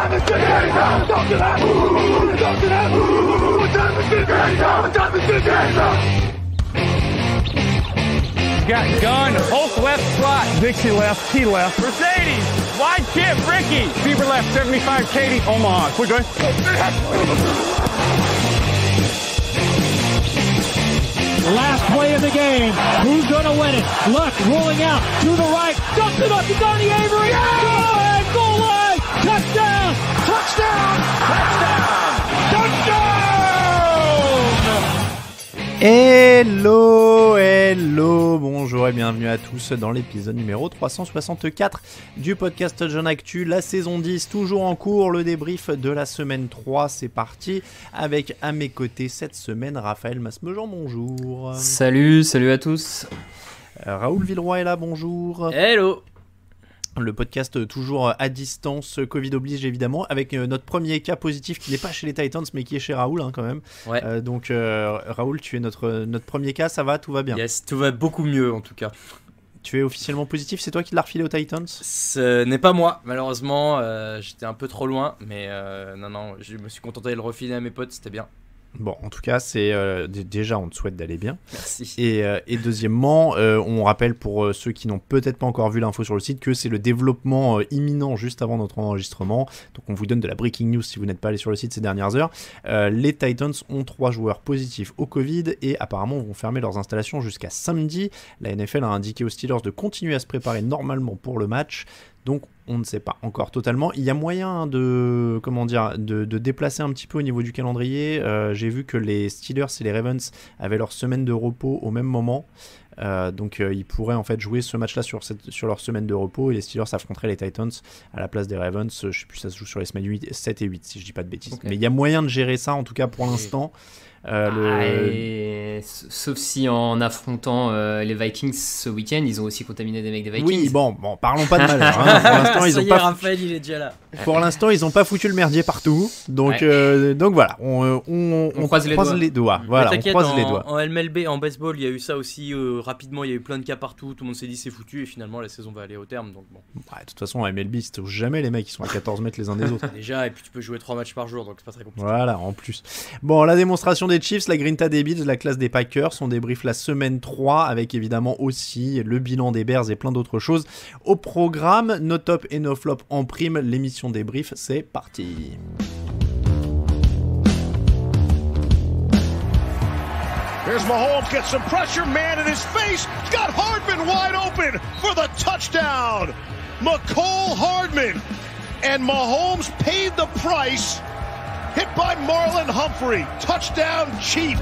Got gun, Hulk left slot. Dixie left, T left. Mercedes, wide chip, Ricky. Fever left, 75, Katie, Omaha. We're good. Last play of the game. Who's gonna win it? Luck rolling out to the right. Dumps it up to Donnie Avery. Yeah! Goal line! Touchdown! Touchdown! Touchdown! Touchdown! Hello, bonjour et bienvenue à tous dans l'épisode numéro 364 du podcast Touchdown Actu, la saison 10 toujours en cours, le débrief de la semaine 3, c'est parti avec à mes côtés cette semaine Raphaël Masmejean, bonjour. Salut à tous. Raoul Villeroy est là, bonjour. Hello. Le podcast toujours à distance, Covid oblige évidemment, avec notre premier cas positif qui n'est pas chez les Titans mais qui est chez Raoul quand même. Ouais. Donc Raoul, tu es notre premier cas, ça va, tout va bien? Yes, tout va beaucoup mieux en tout cas. Tu es officiellement positif, c'est toi qui l'as refilé aux Titans? Ce n'est pas moi, malheureusement, j'étais un peu trop loin, mais non, je me suis contenté de le refiler à mes potes, c'était bien. Bon, en tout cas, c'est déjà, on te souhaite d'aller bien. Merci. Et deuxièmement, on rappelle pour ceux qui n'ont peut-être pas encore vu l'info sur le site que c'est le développement imminent juste avant notre enregistrement. Donc, on vous donne de la breaking news si vous n'êtes pas allé sur le site ces dernières heures. Les Titans ont 3 joueurs positifs au Covid et apparemment vont fermer leurs installations jusqu'à samedi. La NFL a indiqué aux Steelers de continuer à se préparer normalement pour le match. Donc, on ne sait pas encore totalement. Il y a moyen de déplacer un petit peu au niveau du calendrier. J'ai vu que les Steelers et les Ravens avaient leur semaine de repos au même moment. Donc, ils pourraient en fait jouer ce match-là sur leur semaine de repos et les Steelers affronteraient les Titans à la place des Ravens. Je ne sais plus, ça se joue sur les semaines 7 et 8 si je dis pas de bêtises. Okay. Mais il y a moyen de gérer ça en tout cas pour l'instant. Sauf si en affrontant les Vikings ce week-end, ils ont aussi contaminé des mecs des Vikings. Oui, bon, parlons pas de malheur. Hein. Pour l'instant, ils ont pas. Raphaël, il est déjà là. Pour l'instant, ils ont pas foutu le merdier partout. Donc, donc voilà, on croise les doigts. Voilà, on croise les doigts. En MLB, en baseball, il y a eu ça aussi rapidement. Il y a eu plein de cas partout. Tout le monde s'est dit c'est foutu et finalement la saison va aller au terme. Donc bon. De toute façon, en MLB, c'est jamais les mecs qui sont à 14 mètres les uns des autres. Déjà, et puis tu peux jouer 3 matchs par jour, donc c'est pas très compliqué. Voilà, en plus. Bon, la démonstration des Chiefs, la grinta des Bills, la classe des Packers, on débrief la semaine 3 avec évidemment aussi le bilan des Bears et plein d'autres choses. Au programme, nos top et nos flops en prime, l'émission débrief, c'est parti. Here's Mahomes, gets some pressure, man in his face, got Hardman wide open for the touchdown. McCole Hardman, and Mahomes paid the price. Hit by Marlon Humphrey. Touchdown, Chief.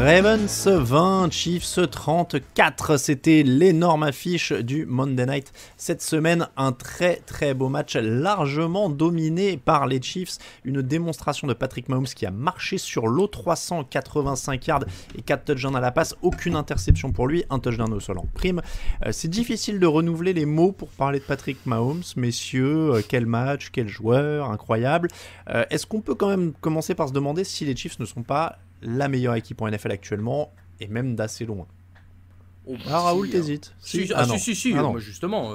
Ravens 20, Chiefs 34, c'était l'énorme affiche du Monday Night. Cette semaine, un très très beau match largement dominé par les Chiefs. Une démonstration de Patrick Mahomes qui a marché sur l'eau, 385 yards et 4 touchdowns à la passe. Aucune interception pour lui, un touchdown au sol en prime. C'est difficile de renouveler les mots pour parler de Patrick Mahomes, messieurs. Quel match, quel joueur, incroyable. Est-ce qu'on peut quand même commencer par se demander si les Chiefs ne sont pas la meilleure équipe en NFL actuellement, et même d'assez loin? Raoul, t'hésites? Si. Moi, justement,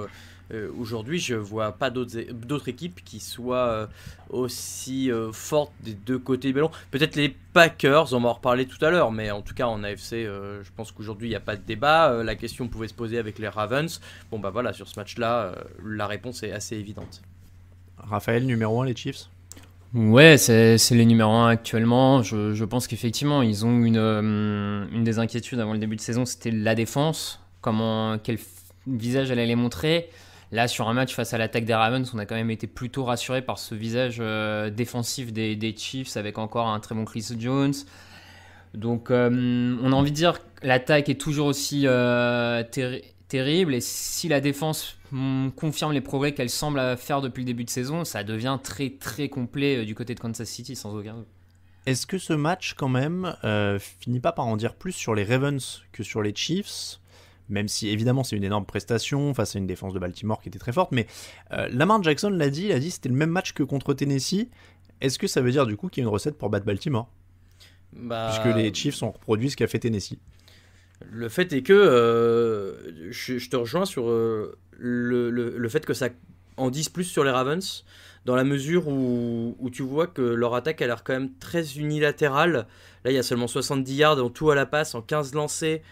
aujourd'hui, je vois pas d'autres équipes qui soient aussi fortes des deux côtés du ballon. Peut-être les Packers, on va en reparler tout à l'heure, mais en tout cas, en AFC, je pense qu'aujourd'hui, il n'y a pas de débat. La question pouvait se poser avec les Ravens. Bon, bah voilà, sur ce match-là, la réponse est assez évidente. Raphaël, numéro 1, les Chiefs? Ouais, c'est les numéros 1 actuellement. Je pense qu'effectivement, ils ont une des inquiétudes avant le début de saison, c'était la défense. Quel visage elle allait montrer. Là, sur un match face à l'attaque des Ravens, on a quand même été plutôt rassuré par ce visage défensif des Chiefs avec encore un très bon Chris Jones. Donc, on a envie de dire que l'attaque est toujours aussi terrible, et si la défense confirme les progrès qu'elle semble faire depuis le début de saison, ça devient très très complet du côté de Kansas City sans aucun doute. Est-ce que ce match quand même finit pas par en dire plus sur les Ravens que sur les Chiefs, même si évidemment c'est une énorme prestation face à une défense de Baltimore qui était très forte, mais Lamar Jackson l'a dit c'était le même match que contre Tennessee. Est-ce que ça veut dire du coup qu'il y a une recette pour battre Baltimore, puisque les Chiefs ont reproduit ce qu'a fait Tennessee? Le fait est que je te rejoins sur le fait que ça en dise plus sur les Ravens, dans la mesure où tu vois que leur attaque a l'air quand même très unilatérale. Là, il y a seulement 70 yards en tout à la passe, en 15 lancés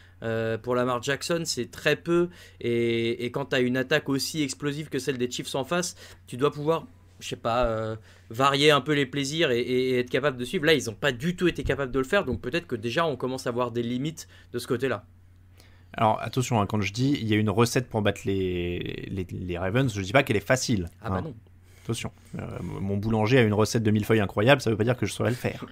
pour Lamar Jackson, c'est très peu. Et quand tu as une attaque aussi explosive que celle des Chiefs en face, tu dois pouvoir, je sais pas, varier un peu les plaisirs et être capable de suivre. Là, ils n'ont pas du tout été capables de le faire, donc peut-être que déjà on commence à voir des limites de ce côté-là. Alors attention, hein, quand je dis il y a une recette pour battre les Ravens, je dis pas qu'elle est facile. Ah bah non. Attention, mon boulanger a une recette de millefeuille incroyable, ça veut pas dire que je saurais le faire.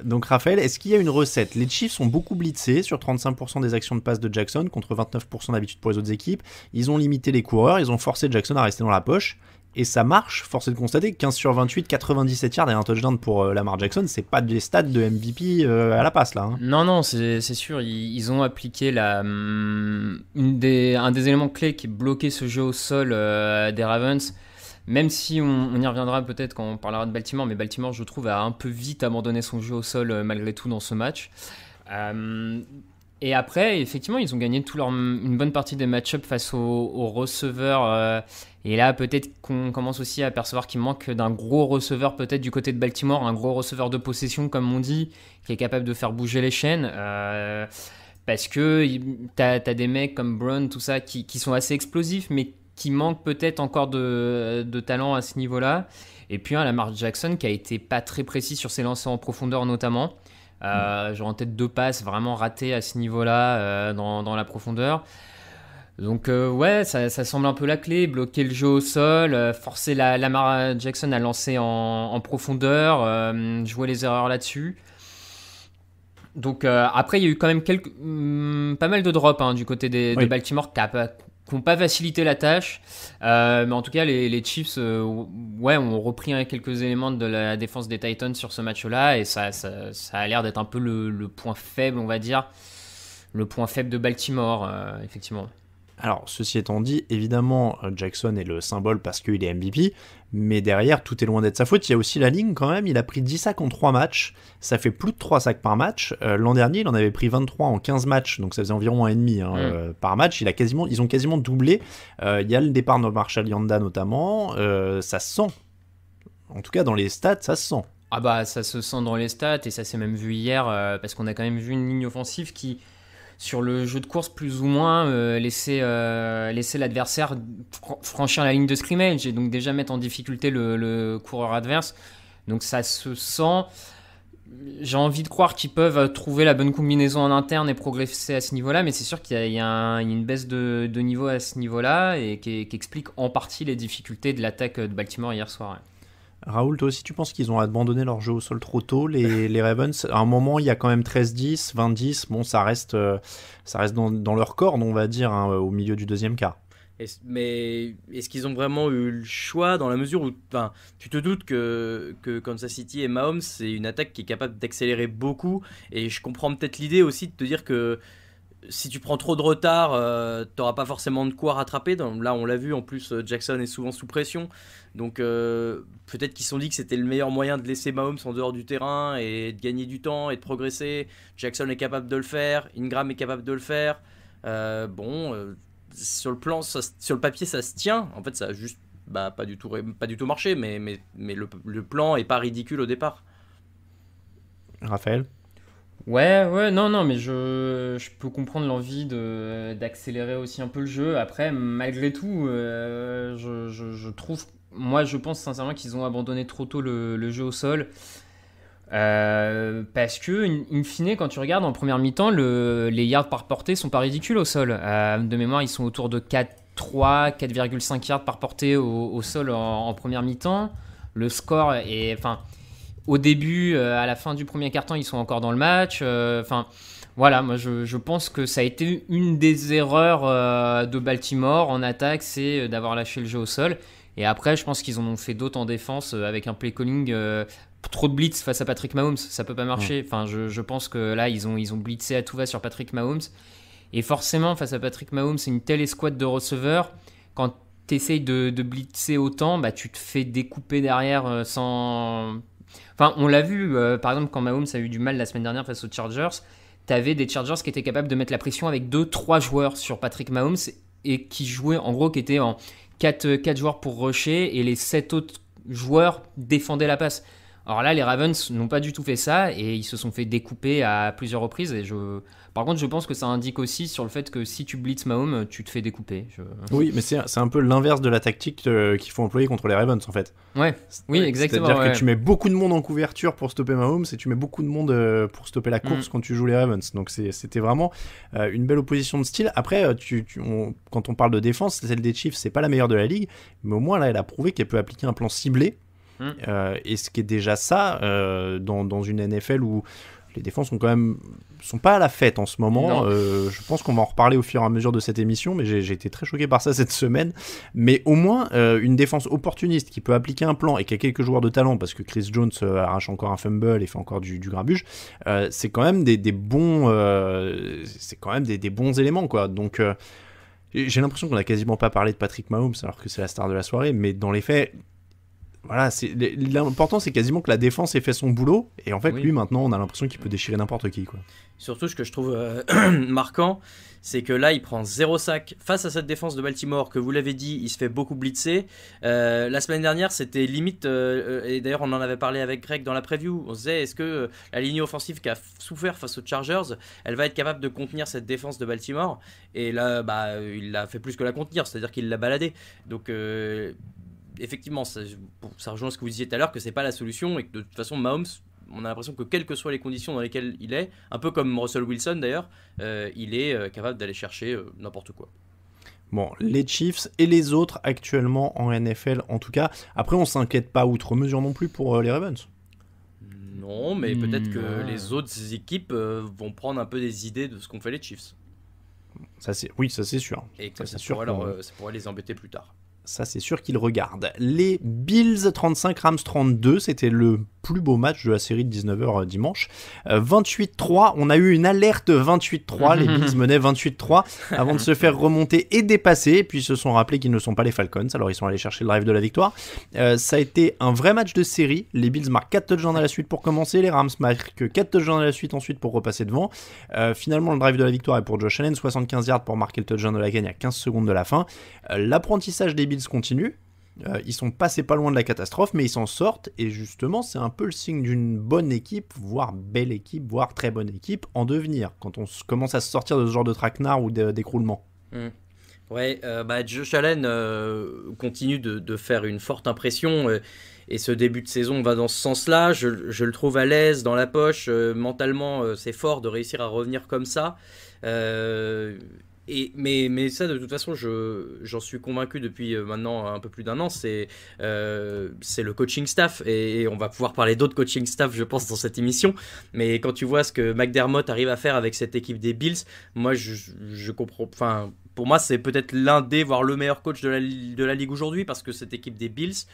Donc Raphaël, est-ce qu'il y a une recette ? Les Chiefs ont beaucoup blitzé sur 35% des actions de passe de Jackson contre 29% d'habitude pour les autres équipes. Ils ont limité les coureurs, ils ont forcé Jackson à rester dans la poche. Et ça marche, force est de constater, 15 sur 28, 97 yards et un touchdown pour Lamar Jackson, c'est pas des stats de MVP à la passe là. Hein. Non, c'est sûr, ils ont appliqué un des éléments clés qui bloquait ce jeu au sol des Ravens, même si on y reviendra peut-être quand on parlera de Baltimore, mais Baltimore, je trouve, a un peu vite abandonné son jeu au sol malgré tout dans ce match. Et après, effectivement, ils ont gagné une bonne partie des match-ups face aux receveurs. Et là, peut-être qu'on commence aussi à percevoir qu'il manque d'un gros receveur, peut-être du côté de Baltimore, un gros receveur de possession, comme on dit, qui est capable de faire bouger les chaînes. Parce que t'as des mecs comme Brown, tout ça, qui sont assez explosifs, mais qui manquent peut-être encore de talent à ce niveau-là. Et puis Lamar Jackson, qui a été pas très précis sur ses lancers en profondeur, notamment. Genre en tête 2 passes vraiment ratées à ce niveau-là dans la profondeur. Donc ouais, ça semble un peu la clé, bloquer le jeu au sol, forcer Lamar Jackson à lancer en profondeur, jouer les erreurs là-dessus. Donc après il y a eu quand même pas mal de drops du côté de Baltimore qui n'ont pas facilité la tâche, mais en tout cas les Chiefs ont repris quelques éléments de la défense des Titans sur ce match-là, et ça a l'air d'être un peu le point faible, on va dire, le point faible de Baltimore, effectivement. Alors, ceci étant dit, évidemment, Jackson est le symbole parce qu'il est MVP, mais derrière, tout est loin d'être sa faute. Il y a aussi la ligne quand même, il a pris 10 sacs en 3 matchs, ça fait plus de 3 sacs par match. L'an dernier, il en avait pris 23 en 15 matchs, donc ça faisait environ 1,5 par match. Ils ont quasiment doublé. Il y a le départ de Marshall Yanda notamment, ça se sent. En tout cas, dans les stats, ça se sent. Ah bah, ça se sent dans les stats, et ça s'est même vu hier, parce qu'on a quand même vu une ligne offensive qui, sur le jeu de course, plus ou moins, laisser l'adversaire franchir la ligne de scrimmage et donc déjà mettre en difficulté le coureur adverse. Donc ça se sent. J'ai envie de croire qu'ils peuvent trouver la bonne combinaison en interne et progresser à ce niveau-là, mais c'est sûr qu'il y a une baisse de niveau à ce niveau-là et qui explique en partie les difficultés de l'attaque de Baltimore hier soir. Ouais. Raoul, toi aussi, tu penses qu'ils ont abandonné leur jeu au sol trop tôt, les Ravens ? À un moment, il y a quand même 13-10, 20-10. Bon, ça reste dans leur corne, on va dire, au milieu du deuxième quart. Mais est-ce qu'ils ont vraiment eu le choix, dans la mesure où tu te doutes que Kansas City et Mahomes, c'est une attaque qui est capable d'accélérer beaucoup, et je comprends peut-être l'idée aussi de te dire que si tu prends trop de retard, t'auras pas forcément de quoi rattraper. Là, on l'a vu, en plus, Jackson est souvent sous pression. Donc, peut-être qu'ils se sont dit que c'était le meilleur moyen de laisser Mahomes en dehors du terrain et de gagner du temps et de progresser. Jackson est capable de le faire, Ingram est capable de le faire. Sur le papier, ça se tient. En fait, ça a juste pas du tout marché, mais le plan est pas ridicule au départ. Raphaël ? Ouais, non, mais je peux comprendre l'envie d'accélérer aussi un peu le jeu. Après, malgré tout, je pense sincèrement qu'ils ont abandonné trop tôt le jeu au sol. Parce que, in fine, quand tu regardes en première mi-temps, les yards par portée sont pas ridicules au sol. De mémoire, ils sont autour de 4,3, 4,5 yards par portée au sol en première mi-temps. Le score est... Au début, à la fin du premier quart-temps, ils sont encore dans le match. Voilà, moi je pense que ça a été une des erreurs de Baltimore en attaque, c'est d'avoir lâché le jeu au sol. Et après, je pense qu'ils en ont fait d'autres en défense avec un play calling, trop de blitz face à Patrick Mahomes, ça peut pas marcher. Je pense que là, ils ont blitzé à tout va sur Patrick Mahomes. Et forcément, face à Patrick Mahomes, c'est une telle escouade de receveurs. Quand tu essayes de blitzer autant, tu te fais découper derrière sans... on l'a vu, par exemple, quand Mahomes a eu du mal la semaine dernière face aux Chargers, t'avais des Chargers qui étaient capables de mettre la pression avec 2-3 joueurs sur Patrick Mahomes et qui jouaient, en gros, qui étaient en 4 joueurs pour rusher et les 7 autres joueurs défendaient la passe. Alors là, les Ravens n'ont pas du tout fait ça et ils se sont fait découper à plusieurs reprises. Par contre, je pense que ça indique aussi sur le fait que si tu blitzes Mahomes, tu te fais découper. Oui, mais c'est un peu l'inverse de la tactique qu'il faut employer contre les Ravens en fait. Ouais, oui, exactement. C'est-à-dire que tu mets beaucoup de monde en couverture pour stopper Mahomes et tu mets beaucoup de monde pour stopper la course quand tu joues les Ravens. Donc c'était vraiment une belle opposition de style. Après, quand on parle de défense, celle des Chiefs, c'est pas la meilleure de la ligue, mais au moins là, elle a prouvé qu'elle peut appliquer un plan ciblé. Et ce qui est déjà ça dans une NFL où les défenses sont pas à la fête en ce moment. Je pense qu'on va en reparler au fur et à mesure de cette émission, mais j'ai été très choqué par ça cette semaine. Mais au moins une défense opportuniste qui peut appliquer un plan et qui a quelques joueurs de talent, parce que Chris Jones arrache encore un fumble et fait encore du grabuge, c'est quand même des bons éléments quoi. Donc j'ai l'impression qu'on a quasiment pas parlé de Patrick Mahomes alors que c'est la star de la soirée, mais dans les faits, voilà, l'important c'est quasiment que la défense ait fait son boulot et en fait lui maintenant on a l'impression qu'il peut déchirer n'importe qui quoi. Surtout ce que je trouve marquant, c'est que là il prend 0 sac face à cette défense de Baltimore que vous l'avez dit, il se fait beaucoup blitzer. La semaine dernière c'était limite, et d'ailleurs on en avait parlé avec Greg dans la preview, on se disait est-ce que la ligne offensive qui a souffert face aux Chargers, elle va être capable de contenir cette défense de Baltimore, et là il l'a fait plus que la contenir, c'est-à-dire qu'il l'a baladé. Donc effectivement, ça rejoint ce que vous disiez tout à l'heure, que c'est pas la solution et que de toute façon Mahomes, on a l'impression que quelles que soient les conditions dans lesquelles il est, un peu comme Russell Wilson d'ailleurs, il est capable d'aller chercher n'importe quoi. Bon, les Chiefs et les autres actuellement en NFL en tout cas. Après, on s'inquiète pas outre mesure non plus pour les Ravens. Non, mais peut-être que les autres équipes vont prendre un peu des idées de ce qu'ont fait les Chiefs. Ça c'est sûr. Et que ça pourrait les embêter plus tard. Ça, c'est sûr qu'ils regardent. Les Bills 35, Rams 32, c'était le plus beau match de la série de 19h dimanche. 28-3, on a eu une alerte 28-3, les Bills menaient 28-3 avant de se faire remonter et dépasser, et puis ils se sont rappelés qu'ils ne sont pas les Falcons, alors ils sont allés chercher le drive de la victoire. Ça a été un vrai match de série, les Bills marquent 4 touchdowns à la suite pour commencer, les Rams marquent 4 touchdowns à la suite ensuite pour repasser devant. Finalement, le drive de la victoire est pour Josh Allen, 75 yards pour marquer le touchdown de la gagne à 15 secondes de la fin. L'apprentissage des Bills continue. Ils sont passés pas loin de la catastrophe, mais ils s'en sortent, et justement c'est un peu le signe d'une bonne équipe, voire belle équipe, voire très bonne équipe en devenir, quand on commence à se sortir de ce genre de traquenard ou d'écroulement. Ouais, Josh Allen continue de faire une forte impression, et ce début de saison va dans ce sens-là. Je le trouve à l'aise dans la poche, mentalement c'est fort de réussir à revenir comme ça. Mais ça, de toute façon, j'en suis convaincu depuis maintenant un peu plus d'un an, c'est le coaching staff, et on va pouvoir parler d'autres coaching staff, je pense, dans cette émission. Mais quand tu vois ce que McDermott arrive à faire avec cette équipe des Bills, moi, je comprends. Enfin, pour moi, c'est peut-être l'un des, voire le meilleur coach de la ligue aujourd'hui, parce que cette équipe des Bills,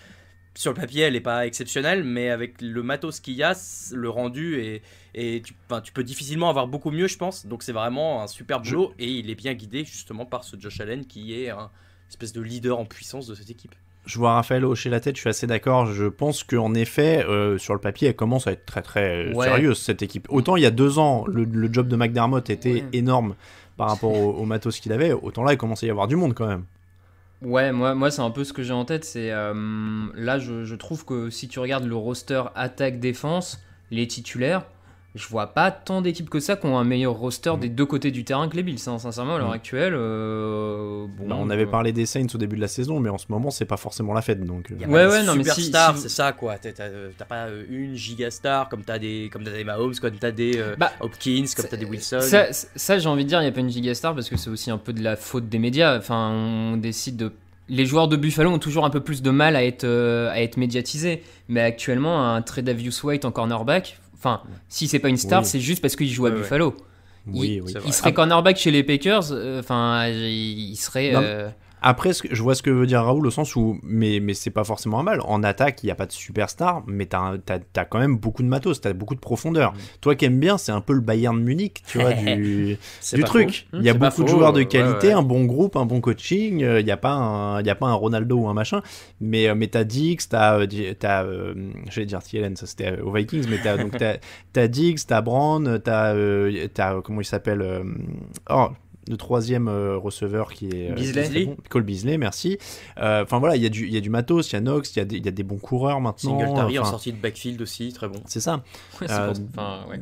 sur le papier, elle n'est pas exceptionnelle, mais avec le matos qu'il y a, le rendu et tu peux difficilement avoir beaucoup mieux, je pense. Donc c'est vraiment un super boulot, et il est bien guidé justement par ce Josh Allen qui est un espèce de leader en puissance de cette équipe. Je vois Raphaël hocher la tête, je suis assez d'accord. Je pense qu'en effet, sur le papier, elle commence à être très très sérieuse cette équipe. Autant il y a 2 ans, le job de McDermott était énorme par rapport au matos qu'il avait, autant là il commençait à y avoir du monde quand même. Ouais, moi c'est un peu ce que j'ai en tête, c'est là je trouve que si tu regardes le roster attaque-défense, les titulaires, je vois pas tant d'équipes que ça qui ont un meilleur roster des deux côtés du terrain que les Bills, sincèrement à l'heure actuelle. On avait parlé des Saints au début de la saison, mais en ce moment c'est pas forcément la fête, donc. Non, mais superstar, c'est ça quoi. T'as pas une gigastar comme t'as des Mahomes, comme t'as des Hopkins, comme t'as des Wilson. Ça j'ai envie de dire, il y a pas une gigastar parce que c'est aussi un peu de la faute des médias. Enfin, on décide de. Les joueurs de Buffalo ont toujours un peu plus de mal à être médiatisés, mais actuellement un Tre'Davious White en cornerback. Enfin, si c'est pas une star, c'est juste parce qu'il joue à Buffalo. Il serait cornerback chez les Packers. Il serait. Après, je vois ce que veut dire Raoul au sens où, mais c'est pas forcément un mal. En attaque, il n'y a pas de superstar, mais t'as quand même beaucoup de matos, t'as beaucoup de profondeur. Toi qui aimes bien, c'est un peu le Bayern de Munich, tu vois, du truc. Il y a beaucoup de joueurs de qualité, un bon groupe, un bon coaching. Il n'y a pas un Ronaldo ou un machin, mais t'as Diggs, j'allais dire Thielen, ça c'était aux Vikings, mais t'as Diggs, t'as Brown, t'as comment il s'appelle le troisième receveur qui est Beasley. Cole Beasley, merci. Enfin voilà, il y a du matos, il y a Knox, il y a des bons coureurs maintenant. Singletary en sortie de backfield aussi, très bon. C'est ça.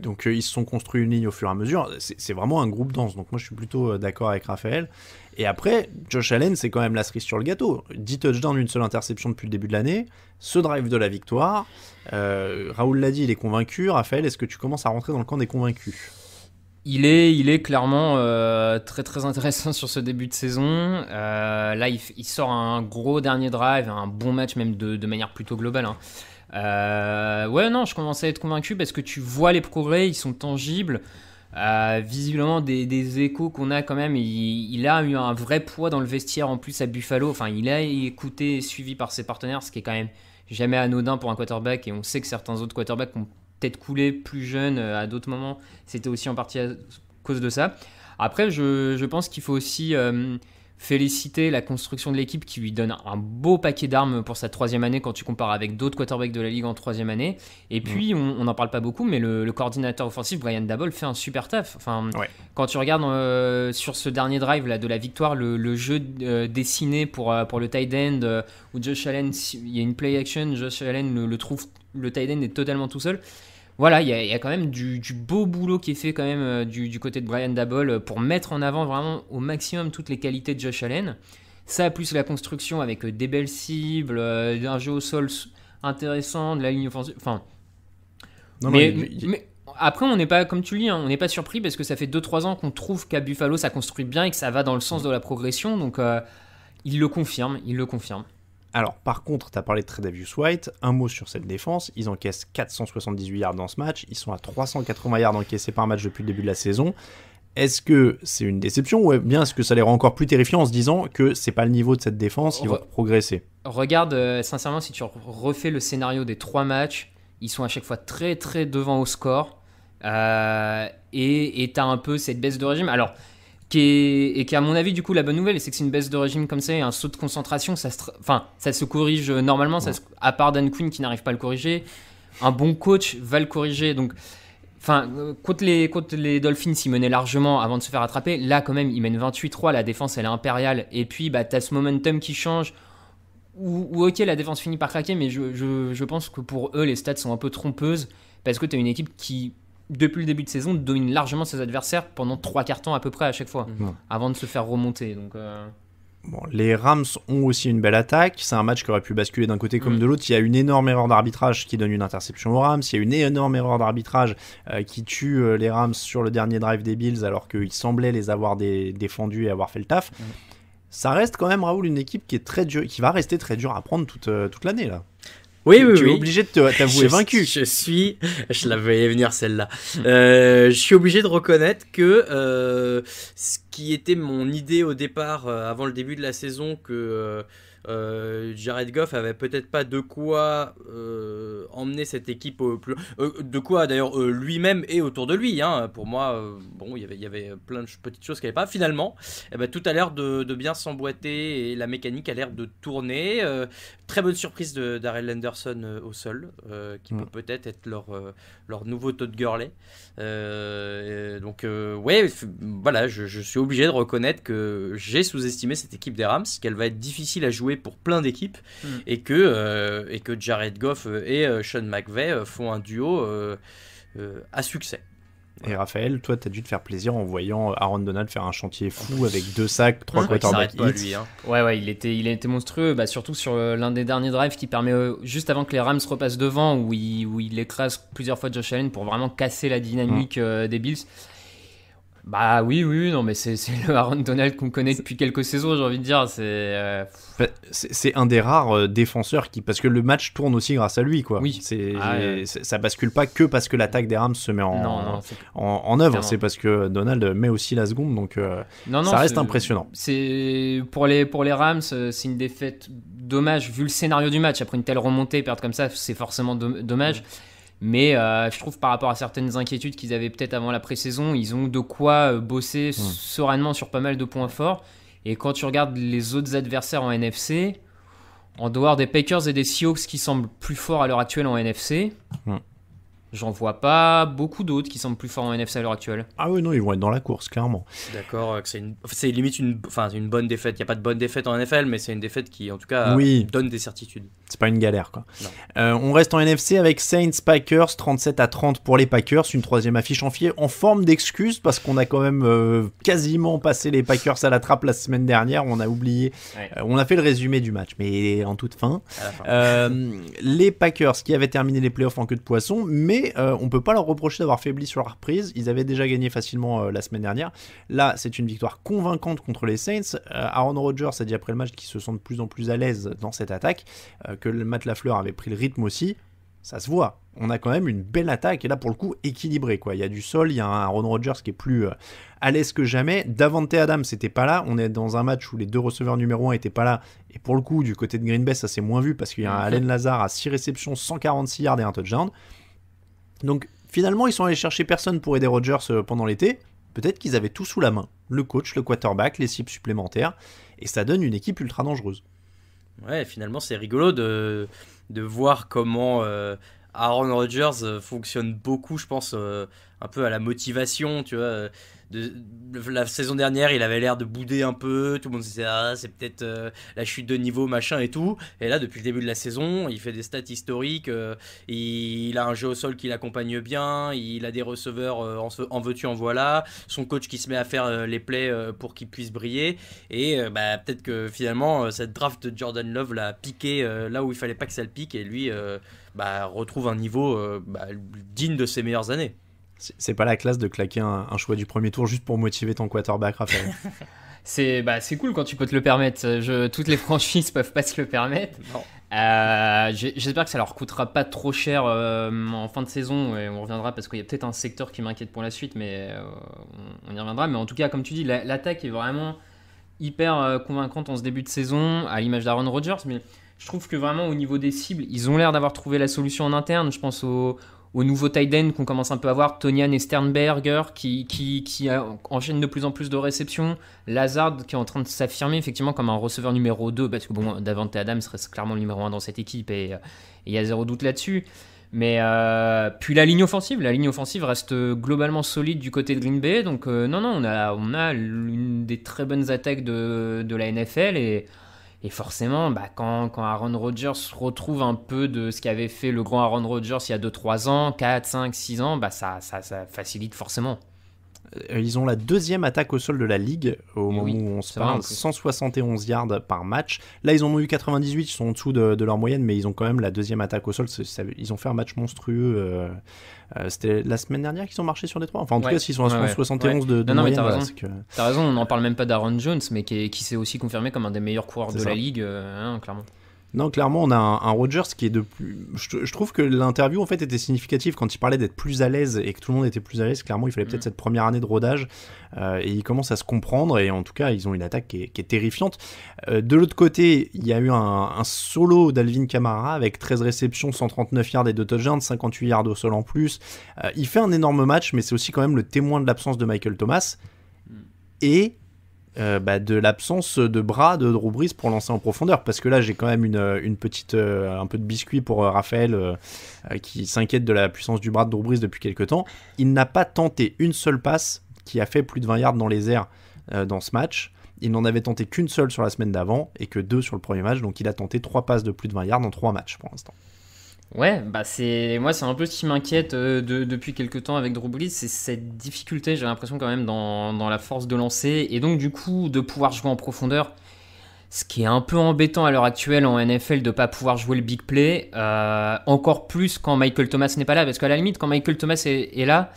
Donc ils se sont construits une ligne au fur et à mesure. C'est vraiment un groupe dense. Donc moi je suis plutôt d'accord avec Raphaël. Et après, Josh Allen, c'est quand même la cerise sur le gâteau. 10 touchdowns, une seule interception depuis le début de l'année. Ce drive de la victoire. Raoul l'a dit, il est convaincu. Raphaël, est-ce que tu commences à rentrer dans le camp des convaincus ? Il est clairement très très intéressant sur ce début de saison. Là, il sort un gros dernier drive, un bon match même de manière plutôt globale. Je commence à être convaincu parce que tu vois les progrès, ils sont tangibles. Visiblement des échos qu'on a quand même. Il a eu un vrai poids dans le vestiaire en plus à Buffalo. Enfin, il a écouté et suivi par ses partenaires, ce qui est quand même jamais anodin pour un quarterback. Et on sait que certains autres quarterbacks ont peut-être coulé plus jeune à d'autres moments, c'était aussi en partie à cause de ça. Après, je pense qu'il faut aussi féliciter la construction de l'équipe qui lui donne un beau paquet d'armes pour sa 3e année quand tu compares avec d'autres quarterbacks de la ligue en 3e année. Et puis, on n'en parle pas beaucoup, mais le coordinateur offensif, Brian Daboll, fait un super taf. Enfin, quand tu regardes sur ce dernier drive là, de la victoire, le jeu dessiné pour le tight end, où Josh Allen, il y a une play action, Josh Allen le trouve, le tight end est totalement tout seul. Voilà, il y a quand même du beau boulot qui est fait quand même du côté de Brian Daboll pour mettre en avant vraiment au maximum toutes les qualités de Josh Allen. Ça, plus la construction avec des belles cibles, un jeu au sol intéressant, de la ligne offensive. Enfin, mais après, on n'est pas, comme tu le dis, on n'est pas surpris parce que ça fait 2-3 ans qu'on trouve qu'à Buffalo, ça construit bien et que ça va dans le sens de la progression. Donc, il le confirme. Alors, par contre, tu as parlé de Tre'Davious White. Un mot sur cette défense. Ils encaissent 478 yards dans ce match. Ils sont à 380 yards encaissés par match depuis le début de la saison. Est-ce que c'est une déception ou bien est-ce que ça les rend encore plus terrifiants en se disant que c'est pas le niveau de cette défense, ils vont progresser ? Regarde, sincèrement, si tu refais le scénario des 3 matchs, ils sont à chaque fois très très devant au score. Et tu as un peu cette baisse de régime. Alors, qui à mon avis, du coup, la bonne nouvelle, c'est que c'est une baisse de régime comme ça et un saut de concentration, ça se corrige normalement, à part Dan Quinn qui n'arrive pas à le corriger. Un bon coach va le corriger. Donc, contre les Dolphins, ils menaient largement avant de se faire attraper. Là, quand même, ils mènent 28-3. La défense, elle est impériale. Et puis, tu as ce momentum qui change. Où, ok, la défense finit par craquer, mais je pense que pour eux, les stats sont un peu trompeuses parce que tu as une équipe qui, depuis le début de saison, domine largement ses adversaires pendant 3 quarts temps à peu près à chaque fois, avant de se faire remonter. Donc, Bon, les Rams ont aussi une belle attaque. C'est un match qui aurait pu basculer d'un côté comme de l'autre. Il y a une énorme erreur d'arbitrage qui donne une interception aux Rams. Il y a une énorme erreur d'arbitrage qui tue les Rams sur le dernier drive des Bills alors qu'ils semblaient les avoir défendus et avoir fait le taf. Ça reste quand même, Raoul, une équipe qui est très dure, qui va rester très dure à prendre toute l'année là. Oui. Tu es obligé de t'avouer vaincu. Je la voyais venir celle-là. Je suis obligé de reconnaître que ce qui était mon idée au départ, avant le début de la saison, que Jared Goff avait peut-être pas de quoi emmener cette équipe de quoi d'ailleurs lui-même et autour de lui. Pour moi, il y avait plein de petites choses qu'il n'y avait pas. Finalement, tout a l'air de bien s'emboîter et la mécanique a l'air de tourner. Très bonne surprise de Darrell Henderson au sol, qui peut peut-être être leur nouveau Todd Gurley. Voilà, je suis obligé de reconnaître que j'ai sous-estimé cette équipe des Rams, qu'elle va être difficile à jouer pour plein d'équipes, et que Jared Goff et Sean McVay font un duo à succès. Et Raphaël, toi, t'as dû te faire plaisir en voyant Aaron Donald faire un chantier fou avec 2 sacs, 3 quarterbacks hits. Ouais, il était monstrueux, surtout sur l'un des derniers drives qui permet, juste avant que les Rams repassent devant, où il écrase plusieurs fois Josh Allen pour vraiment casser la dynamique des Bills. Bah oui, non, mais c'est le Aaron Donald qu'on connaît depuis quelques saisons, j'ai envie de dire. C'est un des rares défenseurs parce que le match tourne aussi grâce à lui, quoi. Oui. Ça bascule pas que parce que l'attaque des Rams se met en œuvre, c'est parce que Donald met aussi la seconde, donc ça reste impressionnant. C'est pour les Rams, c'est une défaite dommage vu le scénario du match. Après une telle remontée, perdre comme ça, c'est forcément dommage. Mais je trouve par rapport à certaines inquiétudes qu'ils avaient peut-être avant la pré-saison, ils ont de quoi bosser sereinement sur pas mal de points forts. Et quand tu regardes les autres adversaires en NFC, en dehors des Packers et des Seahawks qui semblent plus forts à l'heure actuelle en NFC, j'en vois pas beaucoup d'autres qui semblent plus forts en NFC à l'heure actuelle. Ah oui, non, ils vont être dans la course, clairement. D'accord, que c'est limite une bonne défaite. Il n'y a pas de bonne défaite en NFL, mais c'est une défaite qui, en tout cas, donne des certitudes. C'est pas une galère, quoi. On reste en NFC avec Saints-Packers, 37-30 pour les Packers. Une troisième affiche en forme d'excuse, parce qu'on a quand même quasiment passé les Packers à la trappe la semaine dernière. On a oublié. On a fait le résumé du match, mais en toute fin. Les Packers qui avaient terminé les playoffs en queue de poisson, mais on peut pas leur reprocher d'avoir faibli sur la reprise. Ils avaient déjà gagné facilement la semaine dernière. Là, c'est une victoire convaincante contre les Saints. Aaron Rodgers a dit après le match qu'il se sent de plus en plus à l'aise dans cette attaque, que le Matt LaFleur avait pris le rythme aussi. Ça se voit. On a quand même une belle attaque et là pour le coup équilibrée, quoi. Il y a du sol, il y a un Aaron Rodgers qui est plus à l'aise que jamais. Davante Adams n'était pas là. On est dans un match où les deux receveurs numéro 1 n'étaient pas là. Et pour le coup, du côté de Green Bay, ça s'est moins vu parce qu'il y a un Allen Lazard à 6 réceptions, 146 yards et un touchdown. Donc finalement, ils sont allés chercher personne pour aider Rodgers pendant l'été. Peut-être qu'ils avaient tout sous la main. Le coach, le quarterback, les cibles supplémentaires. Et ça donne une équipe ultra dangereuse. Ouais, finalement, c'est rigolo de voir comment Aaron Rodgers fonctionne beaucoup, je pense, un peu à la motivation, tu vois. La saison dernière, il avait l'air de bouder un peu, tout le monde se disait c'est peut-être la chute de niveau, machin et tout. Et là, depuis le début de la saison, il fait des stats historiques, il a un jeu au sol qui l'accompagne bien, il a des receveurs en veux-tu, en voilà, son coach qui se met à faire les plays pour qu'il puisse briller. Et peut-être que finalement, cette draft de Jordan Love l'a piqué là où il fallait pas que ça le pique, et lui retrouve un niveau digne de ses meilleures années. C'est pas la classe de claquer un choix du premier tour juste pour motiver ton quarterback, Raphaël. C'est cool quand tu peux te le permettre. Toutes les franchises peuvent pas se le permettre. J'espère que ça leur coûtera pas trop cher en fin de saison, et on reviendra parce qu'il y a peut-être un secteur qui m'inquiète pour la suite, mais on y reviendra. Mais en tout cas, comme tu dis, l'attaque est vraiment hyper convaincante en ce début de saison, à l'image d'Aaron Rodgers. Mais je trouve que vraiment au niveau des cibles, ils ont l'air d'avoir trouvé la solution en interne. Je pense au nouveau tight end qu'on commence un peu à voir, Tonyan et Sternberger qui enchaînent de plus en plus de réceptions, Lazard qui est en train de s'affirmer effectivement comme un receveur numéro 2, parce que Davante Adams reste clairement le numéro 1 dans cette équipe, et il y a zéro doute là-dessus. Mais puis la ligne offensive reste globalement solide du côté de Green Bay, donc on a une des très bonnes attaques de la NFL, et forcément, quand Aaron Rodgers retrouve un peu de ce qu'avait fait le grand Aaron Rodgers il y a 2-3 ans, 4, 5, 6 ans, ça facilite forcément. Ils ont la deuxième attaque au sol de la ligue au moment où on se parle, 171 yards par match. Là, ils en ont eu 98, ils sont en dessous de leur moyenne, mais ils ont quand même la deuxième attaque au sol. Ils ont fait un match monstrueux. C'était la semaine dernière qu'ils ont marché sur Détroit. Enfin, en tout cas, s'ils sont à 71 de moyenne. T'as raison, on n'en parle même pas d'Aaron Jones, mais qui s'est aussi confirmé comme un des meilleurs coureurs de la ligue, clairement. Non, clairement, on a un Rodgers qui est de plus... Je trouve que l'interview, en fait, était significative quand il parlait d'être plus à l'aise et que tout le monde était plus à l'aise. Clairement, il fallait peut-être cette première année de rodage et il commence à se comprendre, et en tout cas, ils ont une attaque qui est terrifiante. De l'autre côté, il y a eu un solo d'Alvin Kamara avec 13 réceptions, 139 yards et 2 touchdowns, 58 yards au sol en plus. Il fait un énorme match, mais c'est aussi quand même le témoin de l'absence de Michael Thomas et... de l'absence de bras de Drew Brees pour lancer en profondeur, parce que là j'ai quand même une petite un peu de biscuit pour Raphaël qui s'inquiète de la puissance du bras de Drew Brees depuis quelques temps. Il n'a pas tenté une seule passe qui a fait plus de 20 yards dans les airs dans ce match. Il n'en avait tenté qu'une seule sur la semaine d'avant et que 2 sur le premier match, donc il a tenté 3 passes de plus de 20 yards dans 3 matchs pour l'instant. Ouais, c'est un peu ce qui m'inquiète depuis quelques temps avec Drew Brees, c'est cette difficulté, j'ai l'impression quand même dans la force de lancer, et donc du coup de pouvoir jouer en profondeur, ce qui est un peu embêtant à l'heure actuelle en NFL de pas pouvoir jouer le big play, encore plus quand Michael Thomas n'est pas là, parce qu'à la limite quand Michael Thomas est là,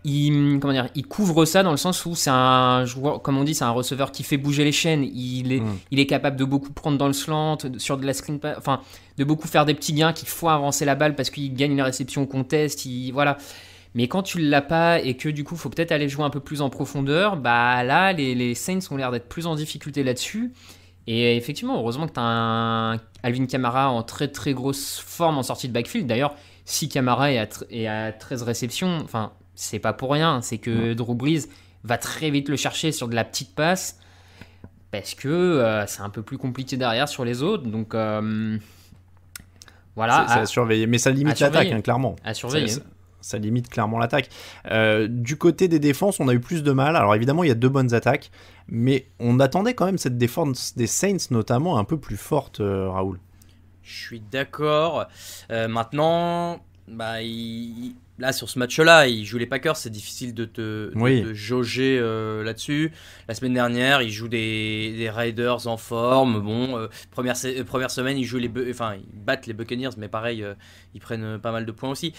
il couvre ça dans le sens où c'est un joueur, comme on dit, c'est un receveur qui fait bouger les chaînes. Il est capable de beaucoup prendre dans le slant, sur de la screen, enfin, de beaucoup faire des petits gains qu'il faut avancer la balle parce qu'il gagne la réception au contest. Voilà. Mais quand tu l'as pas et que du coup, il faut peut-être aller jouer un peu plus en profondeur, bah là, les Saints ont l'air d'être plus en difficulté là-dessus. Et effectivement, heureusement que tu as un Alvin Kamara en très très grosse forme en sortie de backfield. D'ailleurs, si Kamara est à 13 réceptions, enfin, c'est pas pour rien, c'est que Drew Brees va très vite le chercher sur de la petite passe parce que c'est un peu plus compliqué derrière sur les autres. Donc voilà. C'est à surveiller, mais ça limite l'attaque, hein, clairement. À surveiller. Ça limite clairement l'attaque. Du côté des défenses, on a eu plus de mal. Alors évidemment, il y a 2 bonnes attaques, mais on attendait quand même cette défense des Saints notamment un peu plus forte, Raoul. Je suis d'accord. Maintenant, là sur ce match-là, il joue les Packers, c'est difficile de jauger là-dessus. La semaine dernière, il joue des Raiders en forme. Bon, première semaine, ils battent les Buccaneers, mais pareil, ils prennent pas mal de points aussi.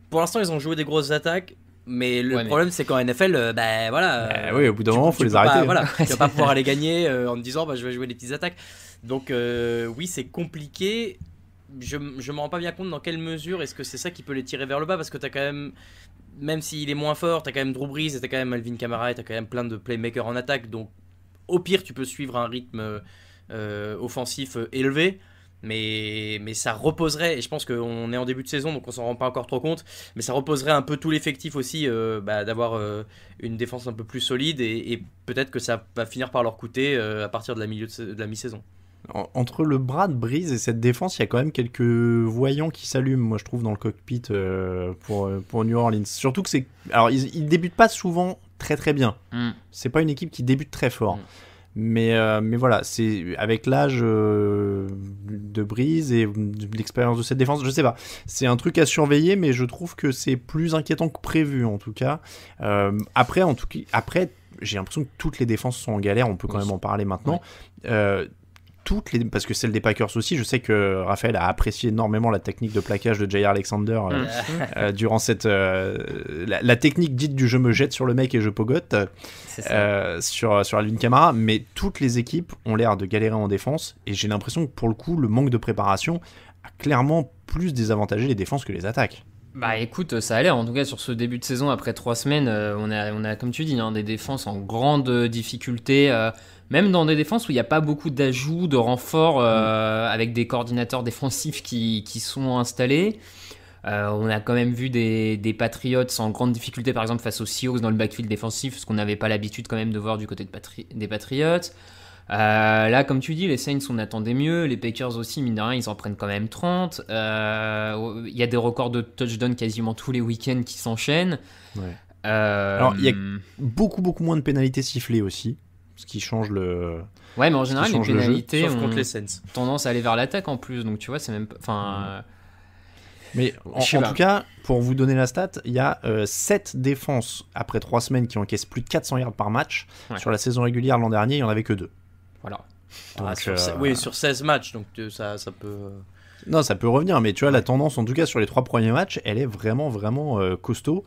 Pour l'instant, ils ont joué des grosses attaques, mais le problème, c'est qu'en NFL, oui, au bout d'un moment, il faut les arrêter. Tu vas pas pouvoir aller gagner en te disant, je vais jouer des petites attaques. Donc, oui, c'est compliqué. Je me rends pas bien compte dans quelle mesure est-ce que c'est ça qui peut les tirer vers le bas, parce que t'as quand même s'il est moins fort, t'as quand même Drew Brees et t'as quand même Alvin Kamara et t'as quand même plein de playmakers en attaque, donc au pire tu peux suivre un rythme offensif élevé, mais ça reposerait, et je pense qu'on est en début de saison donc on s'en rend pas encore trop compte, mais ça reposerait un peu tout l'effectif aussi d'avoir une défense un peu plus solide, et peut-être que ça va finir par leur coûter à partir de la mi-saison. Entre le bras de Brees et cette défense, il y a quand même quelques voyants qui s'allument, moi je trouve, dans le cockpit pour New Orleans. Surtout que alors ils débutent pas souvent très très bien. C'est pas une équipe qui débute très fort. Mais voilà, c'est avec l'âge de Brees et l'expérience de cette défense, je sais pas. C'est un truc à surveiller, mais je trouve que c'est plus inquiétant que prévu en tout cas. Après, j'ai l'impression que toutes les défenses sont en galère. On peut quand même en parler maintenant. Parce que celle des Packers aussi, je sais que Raphaël a apprécié énormément la technique de plaquage de Jair Alexander durant la technique dite du je me jette sur le mec et je pogote sur Alvin Kamara, mais toutes les équipes ont l'air de galérer en défense, et j'ai l'impression que pour le coup le manque de préparation a clairement plus désavantagé les défenses que les attaques. Bah écoute, ça a l'air en tout cas sur ce début de saison après 3 semaines, on a comme tu dis des défenses en grande difficulté, même dans des défenses où il n'y a pas beaucoup d'ajouts, de renforts avec des coordinateurs défensifs qui sont installés. On a quand même vu des Patriots en grande difficulté par exemple face aux Seahawks dans le backfield défensif, ce qu'on n'avait pas l'habitude quand même de voir du côté des Patriots. Là, comme tu dis, les Saints, on attendait mieux. Les Packers aussi, mine de rien, ils en prennent quand même 30. Il y a des records de touchdown quasiment tous les week-ends qui s'enchaînent. Alors, il y a beaucoup moins de pénalités sifflées aussi, ce qui change le... Ouais, mais en général, les pénalités ont contre les Saints. Tendance à aller vers l'attaque en plus. Donc, tu vois, c'est même... Mais en tout cas, pour vous donner la stat, il y a 7 défenses après 3 semaines qui encaissent plus de 400 yards par match. Sur la saison régulière l'an dernier, il n'y en avait que 2. Voilà. Donc, sur 16 matchs, donc ça peut... Non, ça peut revenir, mais tu vois, la tendance, en tout cas sur les 3 premiers matchs, elle est vraiment costaud.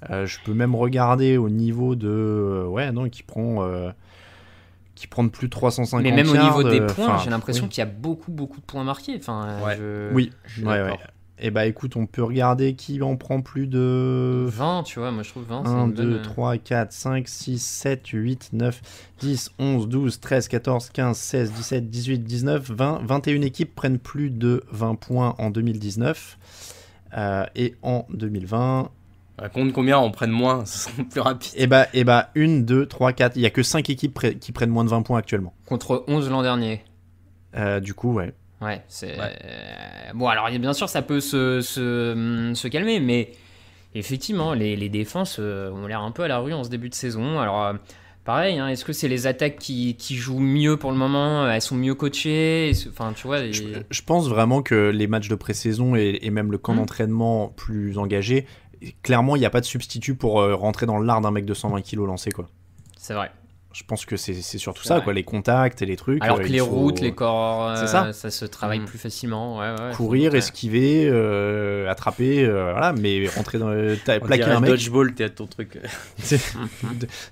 Je peux même regarder au niveau de... qui prend plus de 350 mais même yards, au niveau des points, j'ai l'impression qu'il y a beaucoup de points marqués. Oui. Et bah écoute, on peut regarder qui en prend plus de 20, tu vois, moi je trouve 20. 1, 2, 3, 4, 5, 6, 7, 8, 9, 10, 11, 12, 13, 14, 15, 16, 17, 18, 19, 20, 21 équipes prennent plus de 20 points en 2019. Et en 2020... Compte combien on prenne moins, ce sera plus rapide. Et bah 1, 2, 3, 4, il n'y a que 5 équipes qui prennent moins de 20 points actuellement. Contre 11 l'an dernier. Du coup, ouais. Ouais, c'est... Bon, alors bien sûr, ça peut se calmer, mais effectivement, les défenses ont l'air un peu à la rue en ce début de saison. Alors, pareil, est-ce que c'est les attaques qui jouent mieux pour le moment ? Elles sont mieux coachées ? Enfin, tu vois... Je pense vraiment que les matchs de pré-saison et même le camp d'entraînement plus engagé, clairement, il n'y a pas de substitut pour rentrer dans l'art d'un mec de 120 kilos lancé, quoi. C'est vrai. Je pense que c'est surtout ça, quoi, les contacts et les trucs. Alors que les routes, les corps, ça se travaille plus facilement. Courir, esquiver, attraper, voilà, mais rentrer dans plaquer un mec. Dodgeball, t'es à ton truc.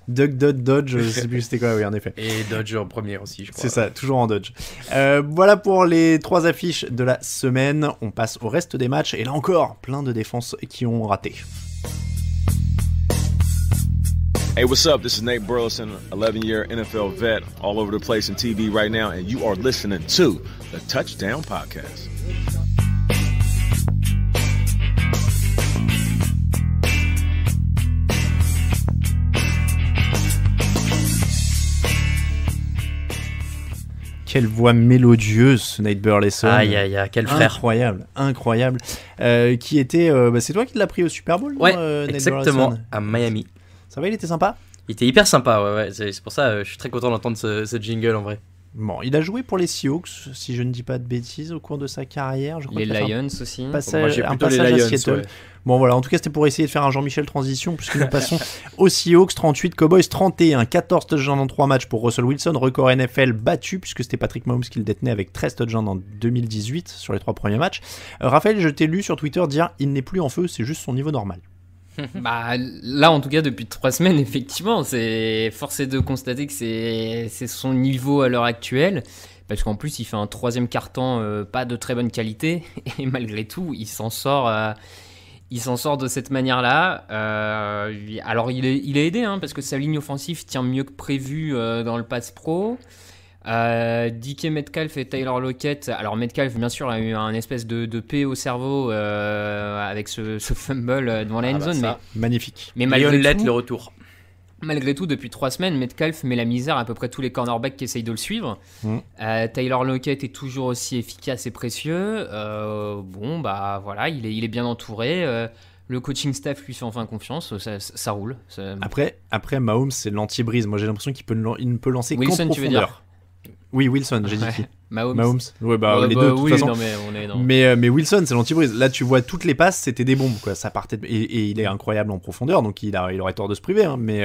Duck, dodge, je sais plus c'était quoi, oui, en effet. Et dodge en premier aussi, je crois. C'est ça, toujours en dodge. Voilà pour les 3 affiches de la semaine. On passe au reste des matchs, et là encore, plein de défenses qui ont raté. Hey, what's up? This is Nate Burleson, 11-year NFL vet, all over the place in TV right now, and you are listening to the Touchdown Podcast. Quelle voix mélodieuse, ce Nate Burleson. Aïe, quel frère. Incroyable. Qui était... c'est toi qui l'as pris au Super Bowl, ouais, Nate exactement, Burleson, à Miami. Ça va, il était sympa? Il était hyper sympa, ouais. C'est pour ça je suis très content d'entendre ce jingle en vrai. Bon, il a joué pour les Seahawks, si je ne dis pas de bêtises, au cours de sa carrière. Je crois les Lions aussi. Moi, j'ai plutôt les Lions, à Seattle. Ouais. Bon, voilà, en tout cas, c'était pour essayer de faire un Jean-Michel transition, puisque nous passons aux Seahawks, 38, Cowboys 31, 14 touchdowns en 3 matchs pour Russell Wilson, record NFL battu, puisque c'était Patrick Mahomes qui le détenait avec 13 touchdowns en 2018 sur les 3 premiers matchs. Raphaël, je t'ai lu sur Twitter dire « Il n'est plus en feu, c'est juste son niveau normal ». Bah, là, en tout cas, depuis 3 semaines, effectivement, c'est forcé de constater que c'est son niveau à l'heure actuelle. Parce qu'en plus, il fait un 3e quart-temps pas de très bonne qualité. Et malgré tout, il s'en sort de cette manière-là. Alors, il est aidé, hein, parce que sa ligne offensive tient mieux que prévu dans le pass pro. DK Metcalf et Tyler Lockett. Alors Metcalf bien sûr a eu un espèce de paix au cerveau avec ce fumble devant la endzone, mais magnifique. Mais malgré tout, le retour. Malgré tout, depuis 3 semaines, Metcalf met la misère à peu près tous les cornerbacks qui essayent de le suivre. Tyler Lockett est toujours aussi efficace et précieux. Bon bah voilà, il est bien entouré. Le coaching staff lui fait enfin confiance, ça roule. Après Mahomes, c'est l'anti-brise. Moi j'ai l'impression qu'il ne peut lancer qu'en Wilson, profondeur. Tu veux dire Oui, Wilson, j'ai dit qui? Mahomes. Ouais, les deux de toute façon. Non, mais on est dans... mais Wilson, c'est l'anti-brise. Là, tu vois toutes les passes, c'était des bombes, quoi. Ça partait et il est incroyable en profondeur, donc il aurait tort de se priver, hein, mais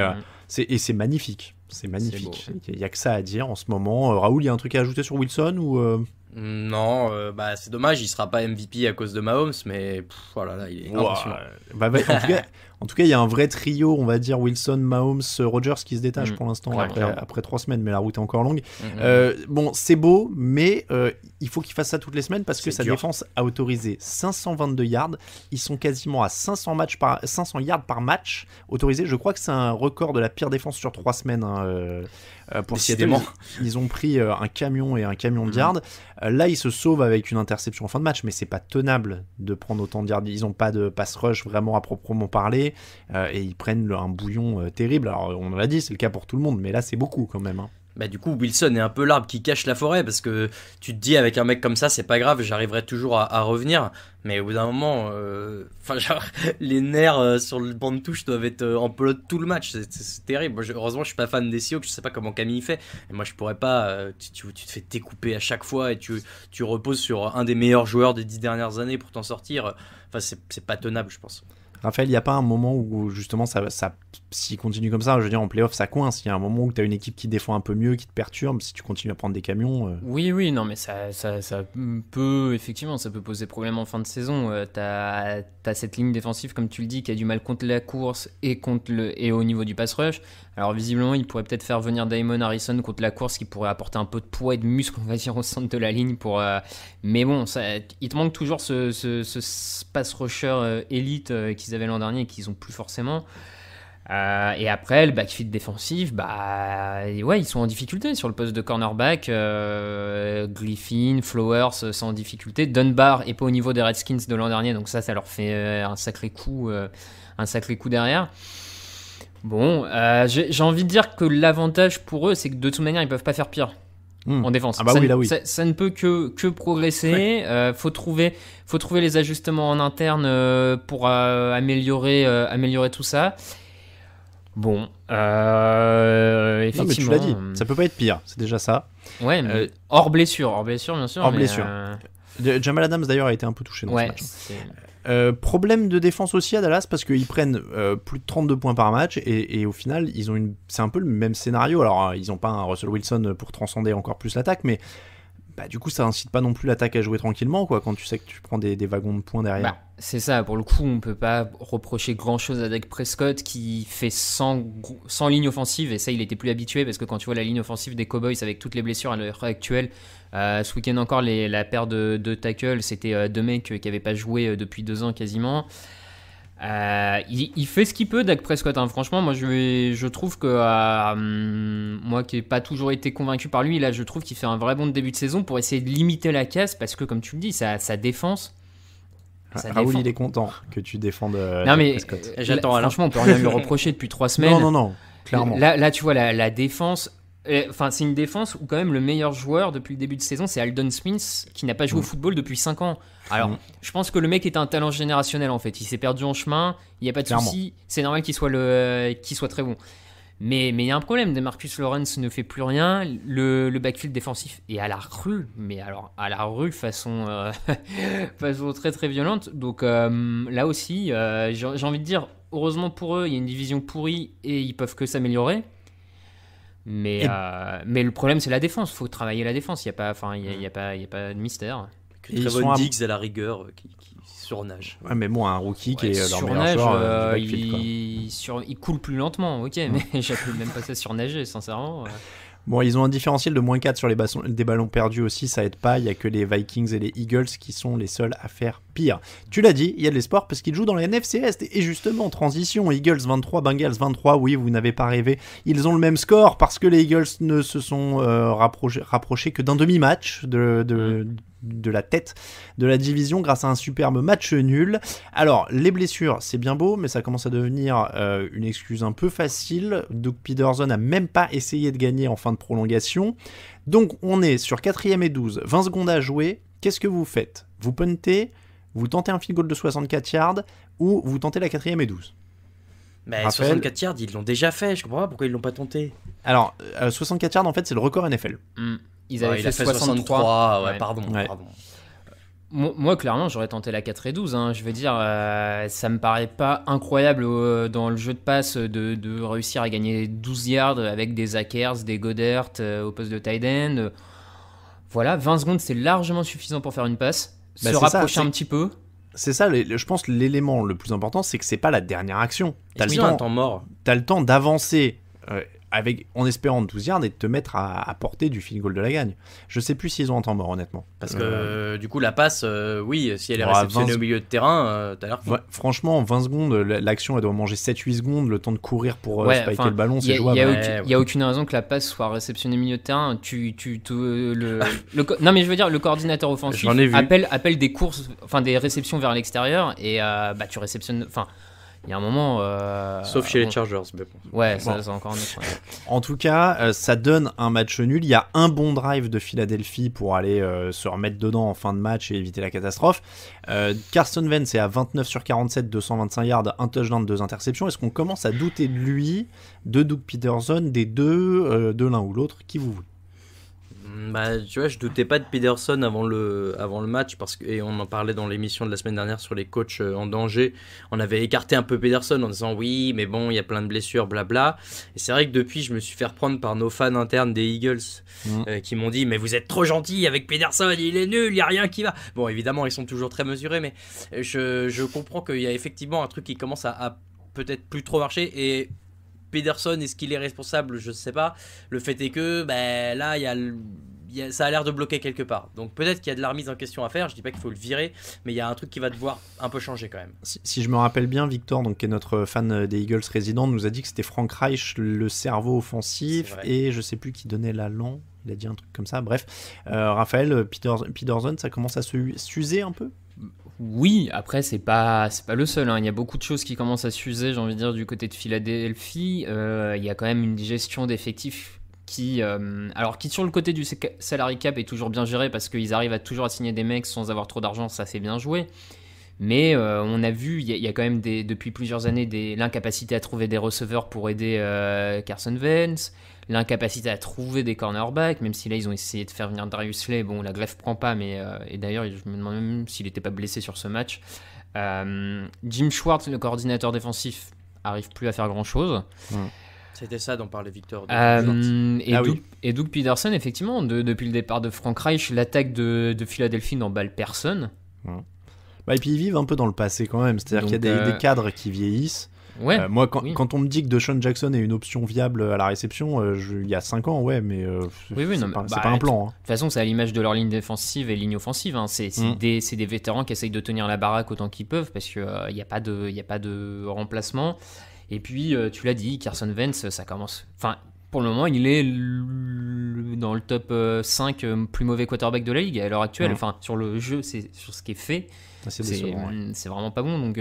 c'est magnifique. C'est magnifique. Il y a que ça à dire en ce moment. Raoul, il y a un truc à ajouter sur Wilson ou Non, c'est dommage, il sera pas MVP à cause de Mahomes, mais voilà, là, il est impressionnant. En tout cas, il y a un vrai trio, on va dire Wilson, Mahomes, Rodgers qui se détache pour l'instant après 3 semaines, mais la route est encore longue. Bon, c'est beau, mais il faut qu'il fasse ça toutes les semaines parce que sa défense a autorisé 522 yards. Ils sont quasiment à 500 yards par match autorisés. Je crois que c'est un record de la pire défense sur 3 semaines. Pour Seattle, ils ont pris un camion de yards. Là, ils se sauvent avec une interception en fin de match, mais c'est pas tenable de prendre autant de yards. Ils n'ont pas de pass rush vraiment à proprement parler, et ils prennent un bouillon terrible. Alors, on l'a dit, c'est le cas pour tout le monde, mais là, c'est beaucoup quand même. Bah du coup, Wilson est un peu l'arbre qui cache la forêt, parce que tu te dis avec un mec comme ça, c'est pas grave, j'arriverai toujours à revenir. Mais au bout d'un moment, les nerfs sur le banc de touche doivent être en pelote tout le match. C'est terrible. Moi, heureusement, je suis pas fan des Seahawks, je sais pas comment Camille fait. Et moi, je pourrais pas. Tu te fais découper à chaque fois et tu reposes sur un des meilleurs joueurs des 10 dernières années pour t'en sortir. Enfin, c'est pas tenable, je pense. Raphaël, il n'y a pas un moment où justement ça s'il continue comme ça, je veux dire en play-off ça coince, il y a un moment où tu as une équipe qui défend un peu mieux, qui te perturbe, si tu continues à prendre des camions... Oui, non mais ça peut, effectivement, ça peut poser problème en fin de saison. T'as cette ligne défensive, comme tu le dis, qui a du mal contre la course et au niveau du pass rush. Alors visiblement, il pourrait peut-être faire venir Damon Harrison contre la course, qui pourrait apporter un peu de poids et de muscle, on va dire, au centre de la ligne. Mais bon, il te manque toujours ce pass rusher élite qu'ils avaient l'an dernier et qu'ils n'ont plus forcément. Et après, le backfield défensif, ils sont en difficulté sur le poste de cornerback. Griffin, Flowers sont en difficulté. Dunbar est pas au niveau des Redskins de l'an dernier, donc ça leur fait un sacré coup derrière. Bon, j'ai envie de dire que l'avantage pour eux, c'est que de toute manière, ils peuvent pas faire pire en défense. Ça ne peut que progresser. Faut trouver les ajustements en interne pour améliorer tout ça. Bon, effectivement. Non, mais tu l'as dit, ça peut pas être pire, c'est déjà ça. Ouais, mais hors blessure, bien sûr. Hors blessure. Jamal Adams d'ailleurs a été un peu touché dans ce match. Problème de défense aussi à Dallas parce qu'ils prennent plus de 32 points par match et au final c'est un peu le même scénario. Alors ils n'ont pas un Russell Wilson pour transcender encore plus l'attaque, mais du coup ça incite pas non plus l'attaque à jouer tranquillement quoi, quand tu sais que tu prends des wagons de points derrière. C'est ça, pour le coup on peut pas reprocher grand chose à Dak Prescott qui fait 100 lignes offensives, et ça il était plus habitué parce que quand tu vois la ligne offensive des Cowboys avec toutes les blessures à l'heure actuelle, ce week-end encore la paire de tackles c'était deux mecs qui n'avaient pas joué depuis 2 ans quasiment. Il fait ce qu'il peut, Dak Prescott, hein. Franchement moi je trouve que moi qui n'ai pas toujours été convaincu par lui, là je trouve qu'il fait un vrai bon début de saison pour essayer de limiter la casse, parce que comme tu le dis, sa défense, Raoul il est content que tu défendes Prescott. Franchement on peut rien lui reprocher depuis 3 semaines. Non, clairement. Là tu vois la défense, c'est une défense où quand même le meilleur joueur depuis le début de saison c'est Aldon Smith, qui n'a pas joué au football depuis 5 ans. Alors je pense que le mec est un talent générationnel en fait, il s'est perdu en chemin, il n'y a pas de souci, c'est normal qu'il soit très bon. Mais il y a un problème, Demarcus Lawrence ne fait plus rien, le backfield défensif est à la rue, mais alors à la rue façon très très violente. Donc là aussi, j'ai envie de dire, heureusement pour eux, il y a une division pourrie et ils peuvent que s'améliorer. Mais le problème c'est la défense, il faut travailler la défense, il n'y a pas de mystère. Trevon Diggs à la rigueur qui surnage. Ouais, mais bon, un rookie qui est leur meilleur joueur, il coule plus lentement, ok, mais j'appelle même pas ça surnager, sincèrement. Bon, ils ont un différentiel de -4 sur des ballons perdus aussi, ça aide pas. Il y a que les Vikings et les Eagles qui sont les seuls à faire pire. Tu l'as dit, il y a de l'espoir parce qu'ils jouent dans la NFC Est. Et justement, transition, Eagles 23, Bengals 23. Oui, vous n'avez pas rêvé. Ils ont le même score parce que les Eagles ne se sont rapprochés que d'un demi-match de la tête de la division grâce à un superbe match nul. Alors, les blessures, c'est bien beau, mais ça commence à devenir une excuse un peu facile. Doug Peterson n'a même pas essayé de gagner en fin de prolongation. Donc, on est sur 4ème et 12, 20 secondes à jouer. Qu'est-ce que vous faites ? Vous puntez, vous tentez un field goal de 64 yards ou vous tentez la 4ème et 12 ? Mais 64 yards, ils l'ont déjà fait, je comprends pas pourquoi ils l'ont pas tenté. Alors, 64 yards, en fait, c'est le record NFL. Ils avaient fait 63. Ouais, pardon. Moi, clairement, j'aurais tenté la 4 et 12. Hein. Je veux dire, ça me paraît pas incroyable dans le jeu de passe de réussir à gagner 12 yards avec des Akers, des Goddard au poste de tight end. Voilà, 20 secondes, c'est largement suffisant pour faire une passe. Se rapprocher un petit peu. C'est ça, je pense que l'élément le plus important, c'est que c'est pas la dernière action. T'as le temps mort. T'as le temps d'avancer en espérant 12 yards et de te mettre à portée du field goal de la gagne. Je sais plus s'ils ont un temps mort, honnêtement. Parce que du coup, la passe, oui, si elle est réceptionnée au milieu de terrain, t'as l'air fou. Ouais, franchement, 20 secondes, l'action, elle doit manger 7-8 secondes, le temps de courir pour spiker le ballon, c'est jouable. Il n'y a aucune raison que la passe soit réceptionnée au milieu de terrain. Non, mais je veux dire, le coordinateur offensif appelle des courses, enfin des réceptions vers l'extérieur, et tu réceptionnes... Enfin, il y a un moment... Sauf chez les Chargers. Mais bon. Ouais, ça, c'est encore un autre. Ouais. En tout cas, ça donne un match nul. Il y a un bon drive de Philadelphie pour aller se remettre dedans en fin de match et éviter la catastrophe. Carson Wentz est à 29 sur 47, 225 yards, un touchdown, 2 interceptions. Est-ce qu'on commence à douter de lui, de Doug Peterson, des deux, de l'un ou l'autre, qui vous voulez ? Tu vois, je doutais pas de Peterson avant le match et on en parlait dans l'émission de la semaine dernière sur les coachs en danger. On avait écarté un peu Peterson en disant oui, mais bon, il y a plein de blessures, blabla. Et c'est vrai que depuis, je me suis fait reprendre par nos fans internes des Eagles qui m'ont dit mais vous êtes trop gentil avec Peterson, il est nul, il y a rien qui va. Bon, évidemment, ils sont toujours très mesurés, mais je comprends qu'il y a effectivement un truc qui commence à peut-être plus trop marcher et Peterson, est-ce qu'il est responsable ? Je ne sais pas. Le fait est que là, ça a l'air de bloquer quelque part. Donc peut-être qu'il y a de la remise en question à faire. Je ne dis pas qu'il faut le virer, mais il y a un truc qui va devoir un peu changer quand même. Si je me rappelle bien, Victor, donc, qui est notre fan des Eagles résident, nous a dit que c'était Frank Reich, le cerveau offensif, et je ne sais plus qui donnait l'allant. Il a dit un truc comme ça. Bref, Raphaël, Peterson, ça commence à s'user un peu ? Oui, après c'est pas le seul, hein. Il y a beaucoup de choses qui commencent à s'user, j'ai envie de dire, du côté de Philadelphie. Il y a quand même une gestion d'effectifs qui sur le côté du salary cap est toujours bien géré parce qu'ils arrivent toujours à signer des mecs sans avoir trop d'argent, ça c'est bien joué. Mais on a vu, il y a quand même depuis plusieurs années l'incapacité à trouver des receveurs pour aider Carson Wentz, l'incapacité à trouver des cornerbacks, même si là ils ont essayé de faire venir Darius Slay, bon la greffe prend pas, mais et d'ailleurs je me demande même s'il n'était pas blessé sur ce match. Jim Schwartz, le coordinateur défensif, arrive plus à faire grand-chose. C'était ça dont parlait Victor. Et Doug Peterson, effectivement, depuis le départ de Frank Reich, l'attaque de Philadelphie n'emballe personne. Et puis ils vivent un peu dans le passé quand même, c'est-à-dire qu'il y a des cadres qui vieillissent. Ouais, moi, quand on me dit que DeSean Jackson est une option viable à la réception, il y a 5 ans, mais c'est pas un plan. De toute façon, c'est à l'image de leur ligne défensive et ligne offensive. Hein. C'est des vétérans qui essayent de tenir la baraque autant qu'ils peuvent parce qu'il n'y a pas de remplacement. Et puis, tu l'as dit, Carson Wentz, ça commence... Enfin, pour le moment, il est dans le top 5 plus mauvais quarterback de la ligue à l'heure actuelle. Enfin, sur le jeu, sur ce qui est fait, c'est vraiment pas bon. Donc,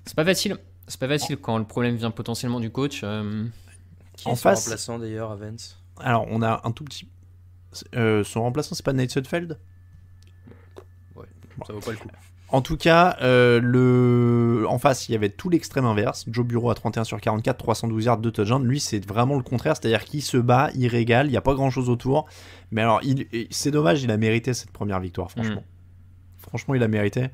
c'est pas facile. C'est pas facile quand le problème vient potentiellement du coach. Qui est son remplaçant d'ailleurs à Vance? Alors, on a un tout petit... son remplaçant, c'est pas Nate Sudfeld? Ouais, ça vaut pas le coup. En tout cas, en face, il y avait tout l'extrême inverse. Joe Burrow à 31 sur 44, 312 yards, 2 touchdowns. Lui, c'est vraiment le contraire, c'est-à-dire qu'il se bat, il régale, il n'y a pas grand-chose autour. Mais alors, c'est dommage, il a mérité cette première victoire, franchement. Franchement, il a mérité.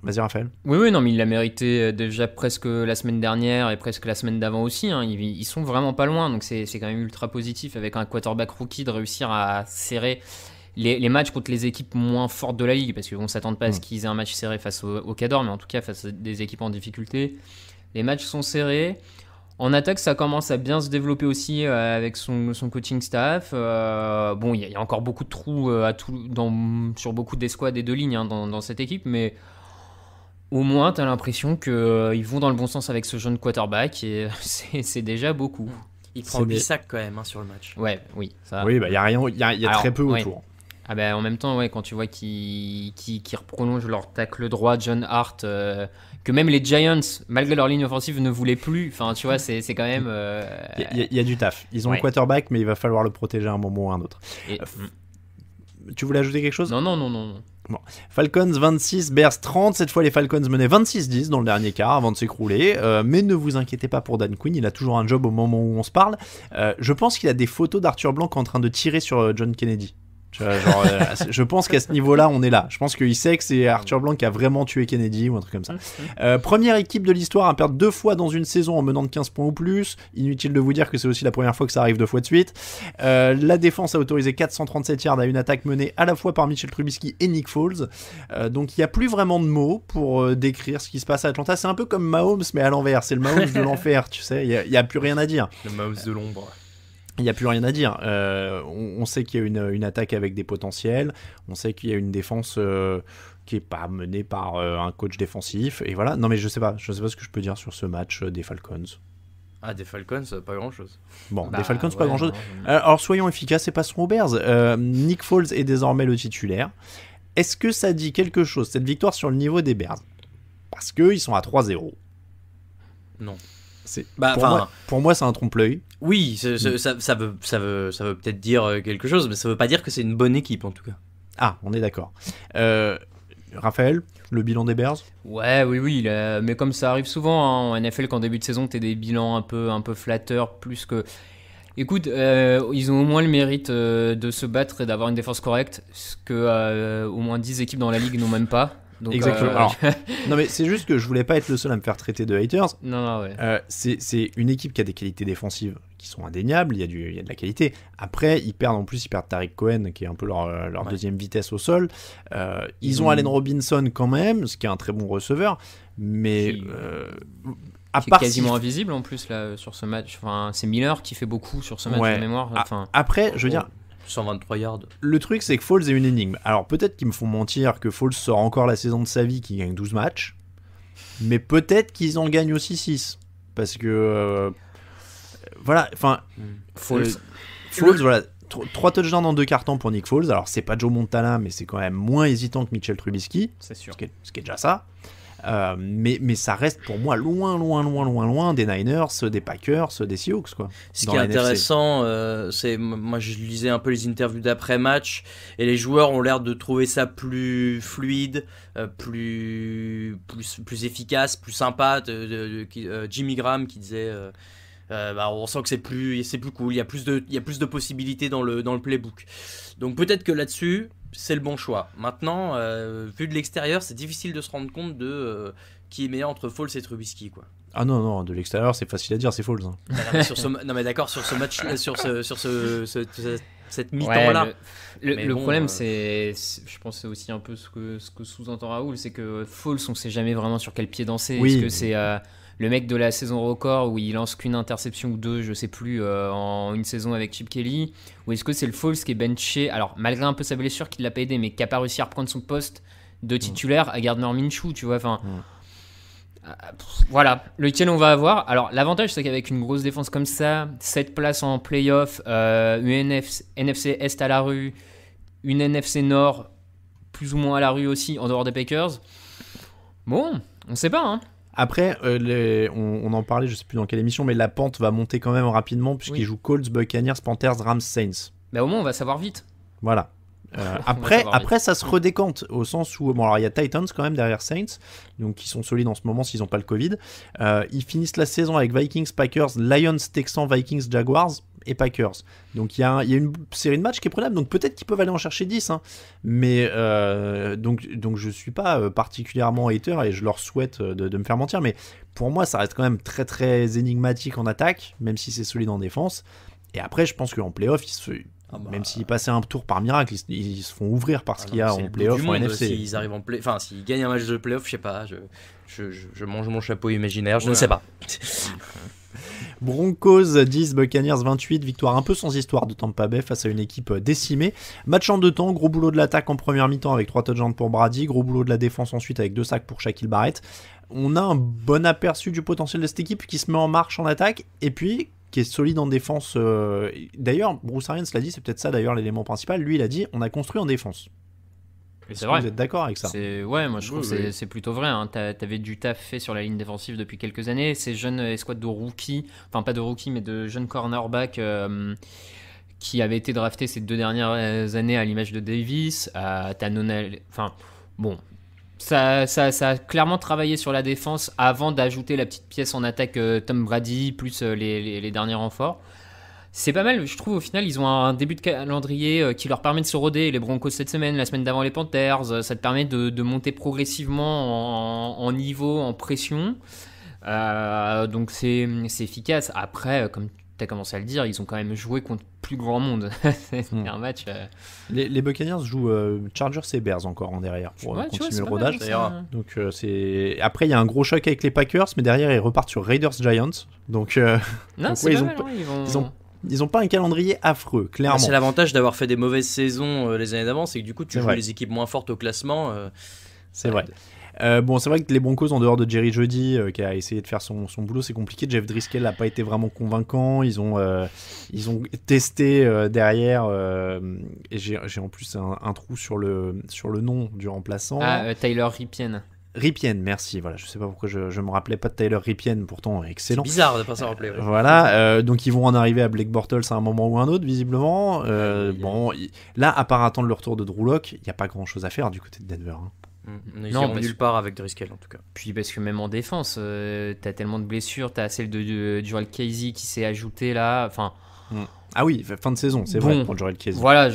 Vas-y, Raphaël. Oui, non, mais il l'a mérité déjà presque la semaine dernière et presque la semaine d'avant aussi. Hein. Ils sont vraiment pas loin, donc c'est quand même ultra positif avec un quarterback rookie de réussir à serrer les matchs contre les équipes moins fortes de la ligue, parce qu'on ne s'attend pas à ce qu'ils aient un match serré face au Cador, mais en tout cas face à des équipes en difficulté. Les matchs sont serrés. En attaque, ça commence à bien se développer aussi avec son coaching staff. Bon, il y a encore beaucoup de trous sur beaucoup d'escouades et de lignes dans cette équipe, mais au moins, tu as l'impression qu'ils vont dans le bon sens avec ce jeune quarterback, et c'est déjà beaucoup. Il prend 8 sacs quand même sur le match. Oui. Ça... Oui, il y a rien, il y a très peu autour. En même temps, quand tu vois qu'ils prolongent leur tacle droit, John Hart, que même les Giants, malgré leur ligne offensive, ne voulaient plus. Enfin, tu vois, c'est quand même... Il y a du taf. Ils ont un quarterback, mais il va falloir le protéger à un moment ou à un autre. Tu voulais ajouter quelque chose ? Non. Bon. Falcons 26, Bears 30. Cette fois, les Falcons menaient 26-10 dans le dernier quart avant de s'écrouler. Mais ne vous inquiétez pas pour Dan Quinn, il a toujours un job au moment où on se parle. Je pense qu'il a des photos d'Arthur Blank en train de tirer sur John Kennedy. Je pense qu'à ce niveau-là, on est là. Je pense qu'il sait que c'est Arthur Blank qui a vraiment tué Kennedy ou un truc comme ça. Première équipe de l'histoire à perdre 2 fois dans une saison en menant de 15 points ou plus. Inutile de vous dire que c'est aussi la première fois que ça arrive 2 fois de suite. La défense a autorisé 437 yards à une attaque menée à la fois par Mitchell Trubisky et Nick Foles. Donc il n'y a plus vraiment de mots pour décrire ce qui se passe à Atlanta. C'est un peu comme Mahomes, mais à l'envers. C'est le Mahomes de l'enfer, tu sais. Il n'y a plus rien à dire. Le Mahomes de l'ombre. Il n'y a plus rien à dire. On sait qu'il y a une attaque avec des potentiels. On sait qu'il y a une défense qui n'est pas menée par un coach défensif. Et voilà. Non, mais je sais pas ce que je peux dire sur ce match des Falcons. Ah, des Falcons, pas grand-chose. Bon, des Falcons, pas grand-chose. Alors, soyons efficaces et passons aux Bears. Nick Foles est désormais le titulaire. Est-ce que ça dit quelque chose, cette victoire, sur le niveau des Bears ? Parce qu'ils sont à 3-0. Non. Pour moi, c'est un trompe-l'œil. Oui, ça veut peut-être dire quelque chose, mais ça veut pas dire que c'est une bonne équipe en tout cas. Ah, on est d'accord. Raphaël, le bilan des Bears ? Oui, mais comme ça arrive souvent en NFL, qu'en début de saison, t'es des bilans un peu flatteurs, plus que... Écoute, ils ont au moins le mérite de se battre et d'avoir une défense correcte, ce que au moins 10 équipes dans la ligue n'ont même pas. Donc, exactement. Alors, non, mais c'est juste que je voulais pas être le seul à me faire traiter de haters. Non, ouais. C'est une équipe qui a des qualités défensives qui sont indéniables. Il y a de la qualité. Après, ils perdent Tariq Cohen, qui est un peu leur deuxième vitesse au sol. Ils ont Allen Robinson quand même, ce qui est un très bon receveur. Mais à part quasiment invisible en plus là sur ce match. Enfin, c'est Miller qui fait beaucoup sur ce match de mémoire. Après, je veux dire. 123 yards. Le truc, c'est que Foles est une énigme. Alors, peut-être qu'ils me font mentir que Foles sort encore la saison de sa vie, qu'il gagne 12 matchs. Mais peut-être qu'ils en gagnent aussi 6. Parce que... voilà, enfin... Foles, voilà. 3 touchdowns en 2 cartons pour Nick Foles. Alors, c'est pas Joe Montana, mais c'est quand même moins hésitant que Mitchell Trubisky. C'est sûr. Ce qui est déjà ça. Mais ça reste pour moi loin des Niners, des Packers, des Seahawks quoi. Ce qui est intéressant, c'est moi je lisais un peu les interviews d'après-match et les joueurs ont l'air de trouver ça plus fluide, plus efficace, plus sympa. Jimmy Graham qui disait on sent que c'est plus cool, il y a plus de possibilités dans le playbook. Donc peut-être que là-dessus c'est le bon choix. Maintenant, vu de l'extérieur, c'est difficile de se rendre compte de qui est meilleur entre Foles et Trubisky, quoi. Ah non, de l'extérieur, c'est facile à dire, c'est Foles. Hein. Non, mais d'accord, sur ce match, sur cette mi-temps-là. Le problème, c'est, je pense que c'est aussi un peu ce que sous-entend Raoul, c'est que Foles, on sait jamais vraiment sur quel pied danser. Oui. Est-ce que c'est le mec de la saison record où il lance qu'une interception ou deux, je sais plus, en une saison avec Chip Kelly, ou est-ce que c'est le Foles qui est benché, alors malgré un peu sa blessure qui l'a pas aidé, mais qui a pas réussi à reprendre son poste de titulaire à Gardner Minshew, tu vois, enfin. Voilà, lequel on va avoir. Alors l'avantage c'est qu'avec une grosse défense comme ça, 7 places en playoff, une NFC Est à la rue, une NFC Nord plus ou moins à la rue aussi en dehors des Packers, bon, on sait pas, hein. Après, on en parlait, je sais plus dans quelle émission, mais la pente va monter quand même rapidement puisqu'ils jouent Colts, Buccaneers, Panthers, Rams, Saints. Bah au moins on va savoir vite. Voilà. Après, ça se redécante au sens où, bon, alors il y a Titans quand même derrière Saints, donc qui sont solides en ce moment s'ils n'ont pas le Covid. Ils finissent la saison avec Vikings, Packers, Lions, Texans, Vikings, Jaguars et Packers. Donc il y a une série de matchs qui est prenable, donc peut-être qu'ils peuvent aller en chercher 10, hein. Mais donc je suis pas particulièrement hater et je leur souhaite de me faire mentir, mais pour moi ça reste quand même très très énigmatique en attaque, même si c'est solide en défense. Et après je pense qu'en playoff même s'ils passaient un tour par miracle, ils se font ouvrir par ce qu'il y a en playoff en NFC. S'ils arrivent s'ils gagnent un match de playoff, je sais pas, je mange mon chapeau imaginaire, je ne sais pas. Broncos 10, Buccaneers 28, victoire un peu sans histoire de Tampa Bay face à une équipe décimée. Match en 2 temps, gros boulot de l'attaque en première mi-temps avec 3 touchdowns pour Brady, gros boulot de la défense ensuite avec 2 sacs pour Shaquille Barrett. On a un bon aperçu du potentiel de cette équipe qui se met en marche en attaque et puis qui est solide en défense. D'ailleurs, Bruce Arians l'a dit, c'est peut-être ça d'ailleurs l'élément principal. Lui, il a dit, on a construit en défense. C'est vrai. Vous êtes d'accord avec ça? Ouais, moi je trouve que c'est plutôt vrai, hein. T'avais du taf fait sur la ligne défensive depuis quelques années. Ces jeunes escouades de rookies, enfin pas de rookies, mais de jeunes cornerbacks qui avaient été draftés ces 2 dernières années à l'image de Davis, enfin bon. Ça a clairement travaillé sur la défense avant d'ajouter la petite pièce en attaque Tom Brady plus les derniers renforts. C'est pas mal, je trouve. Au final, ils ont un début de calendrier qui leur permet de se roder. Les Broncos cette semaine, la semaine d'avant les Panthers, ça te permet de monter progressivement en niveau, en pression. Donc c'est efficace. Après, comme tu as commencé à le dire, ils ont quand même joué contre plus grand monde. C'est un match. Les Buccaneers jouent Chargers et Bears encore en derrière pour continuer le rodage. Donc après il y a un gros choc avec les Packers, mais derrière ils repartent sur Raiders Giants. Donc ils ont pas un calendrier affreux, clairement. C'est l'avantage d'avoir fait des mauvaises saisons les années d'avant, c'est que du coup tu joues les équipes moins fortes au classement. C'est vrai. C'est vrai que les Broncos, en dehors de Jerry Jeudy, qui a essayé de faire son boulot, c'est compliqué. Jeff Driscoll n'a pas été vraiment convaincant. Ils ont testé derrière. Et j'ai en plus un trou sur le nom du remplaçant. Tyler Ripien. Ripien, merci. Voilà, je sais pas pourquoi je me rappelais pas de Tyler Ripien, pourtant excellent. C'est bizarre de pas s'en rappeler. Voilà, donc ils vont en arriver à Blake Bortles à un moment ou un autre, visiblement. Là, à part attendre le retour de Drew Lock, il n'y a pas grand chose à faire du côté de Denver. Hein. Ils iront nulle part avec Driscoll en tout cas. Puis parce que même en défense, t'as tellement de blessures, t'as celle de Jurel Casey qui s'est ajoutée là. Enfin. Ah oui, fin de saison, c'est vrai pour Jurel Casey. Voilà,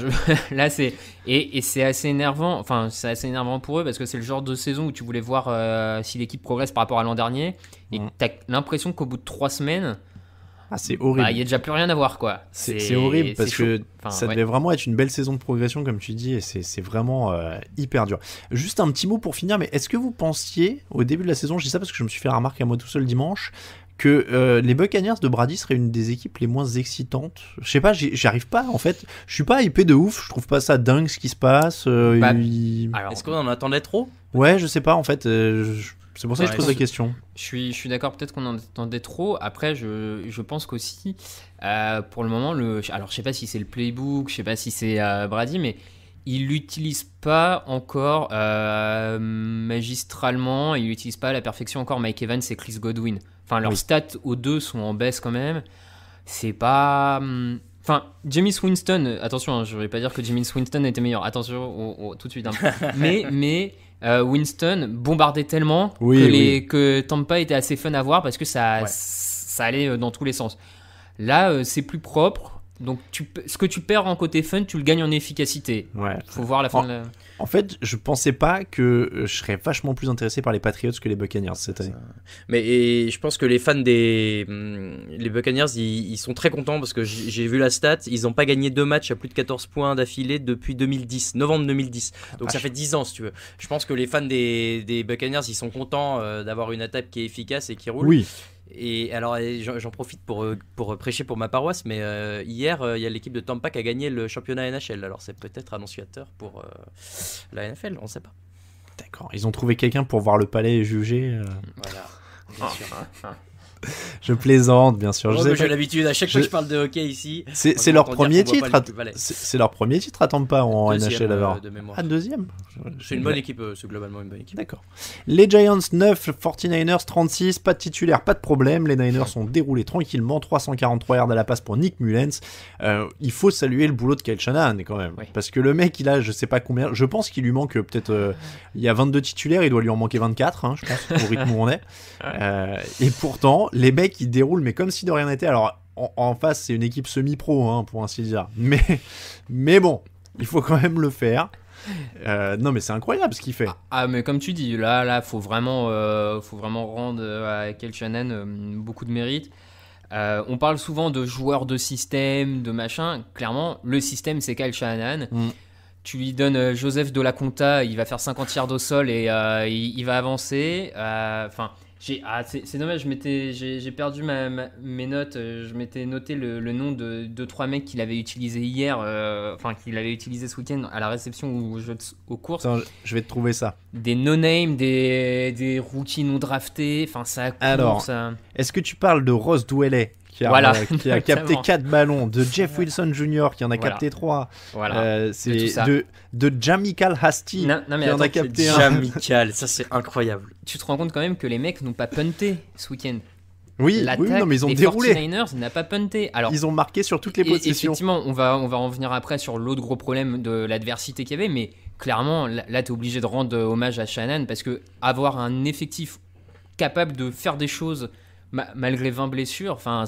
là c'est et c'est assez énervant. Enfin, c'est assez énervant pour eux parce que c'est le genre de saison où tu voulais voir si l'équipe progresse par rapport à l'an dernier et t'as l'impression qu'au bout de 3 semaines. C'est horrible. Il n'y a déjà plus rien à voir, quoi. C'est horrible parce que ça devait vraiment être une belle saison de progression, comme tu dis, et c'est vraiment hyper dur. Juste un petit mot pour finir, mais est-ce que vous pensiez, au début de la saison, je dis ça parce que je me suis fait la remarque à moi tout seul dimanche, que les Buccaneers de Brady seraient une des équipes les moins excitantes? Je sais pas, j'arrive pas, en fait. Je suis pas hypé de ouf, je trouve pas ça dingue ce qui se passe. Alors, est-ce qu'on en attendait trop? Ouais, je sais pas, en fait. C'est pour ça que je pose la question. Je suis d'accord, peut-être qu'on en attendait trop. Après, je pense qu'aussi, pour le moment, alors je sais pas si c'est le playbook, je sais pas si c'est Brady, mais il l'utilise pas encore magistralement, il l'utilise pas à la perfection encore Mike Evans et Chris Godwin. Enfin, leurs stats aux deux sont en baisse quand même. C'est pas... Enfin, Jameis Winston, attention, je ne vais pas dire que Jameis Winston était meilleur. Attention, tout de suite. Hein. mais Winston bombardait tellement que Tampa était assez fun à voir parce que ça allait dans tous les sens. Là, c'est plus propre. Donc ce que tu perds en côté fun, tu le gagnes en efficacité. Ouais. Faut voir la fin de la... En fait, je pensais pas que je serais vachement plus intéressé par les Patriots que les Buccaneers cette année. Mais je pense que les fans les Buccaneers, ils sont très contents parce que j'ai vu la stat, ils n'ont pas gagné 2 matchs à plus de 14 points d'affilée depuis novembre 2010. Donc ça fait 10 ans si tu veux. Je pense que les fans des Buccaneers, ils sont contents d'avoir une attaque qui est efficace et qui roule. Oui. Et alors j'en profite pour prêcher pour ma paroisse, mais hier il y a l'équipe de Tampa qui a gagné le championnat NHL. Alors c'est peut-être annonciateur pour la NFL, on ne sait pas. D'accord, ils ont trouvé quelqu'un pour voir le palais et juger. Voilà, bien sûr. Je plaisante, bien sûr. J'ai l'habitude, à chaque fois que je parle de hockey ici. C'est leur premier titre. C'est leur premier titre à Tampa en NHL alors. Ah, deuxième. C'est une bonne équipe, c'est globalement une bonne équipe. D'accord. Les Giants 9, 49ers 36, pas de titulaire, pas de problème. Les Niners ont déroulé tranquillement, 343 yards à la passe pour Nick Mullens. Il faut saluer le boulot de Kyle Shanahan quand même. Oui. Parce que le mec, il a je sais pas combien, je pense qu'il lui manque peut-être, il y a 22 titulaires, il doit lui en manquer 24, hein, je pense, au rythme où on est. Et pourtant, les mecs, ils déroulent, mais comme si de rien n'était. Alors, en face, c'est une équipe semi-pro, hein, pour ainsi dire. Mais bon, il faut quand même le faire. Non, mais c'est incroyable ce qu'il fait. Ah, mais comme tu dis, là, faut vraiment rendre à Kyle Shanahan beaucoup de mérite. On parle souvent de joueurs de système, de machin. Clairement, le système, c'est Kyle Shanahan. Tu lui donnes Joseph de la Conta, il va faire 50 yards au sol et il va avancer. Enfin... c'est dommage, j'ai perdu mes notes. Je m'étais noté le nom de 2-3 mecs qu'il avait utilisé hier, qu'il avait utilisé ce week-end à la réception ou aux courses. Attends, je vais te trouver ça. Des no-name, des rookies non draftés. Enfin, ça court. Alors, est-ce que tu parles de Ross Dwelley qui a capté 4 ballons, de Jeff Wilson Jr. qui en a capté 3, c'est de Jamichael Hasty qui en a capté 1. Jamichael, ça c'est incroyable. Tu te rends compte quand même que les mecs n'ont pas punté ce week-end. Oui, non, mais ils ont déroulé. Les 49ers n'a pas punté. Alors, ils ont marqué sur toutes les possessions. Effectivement, on va en venir après sur l'autre gros problème de l'adversité qu'il y avait, mais clairement, là, tu es obligé de rendre hommage à Shanahan parce que avoir un effectif capable de faire des choses malgré 20 blessures, enfin,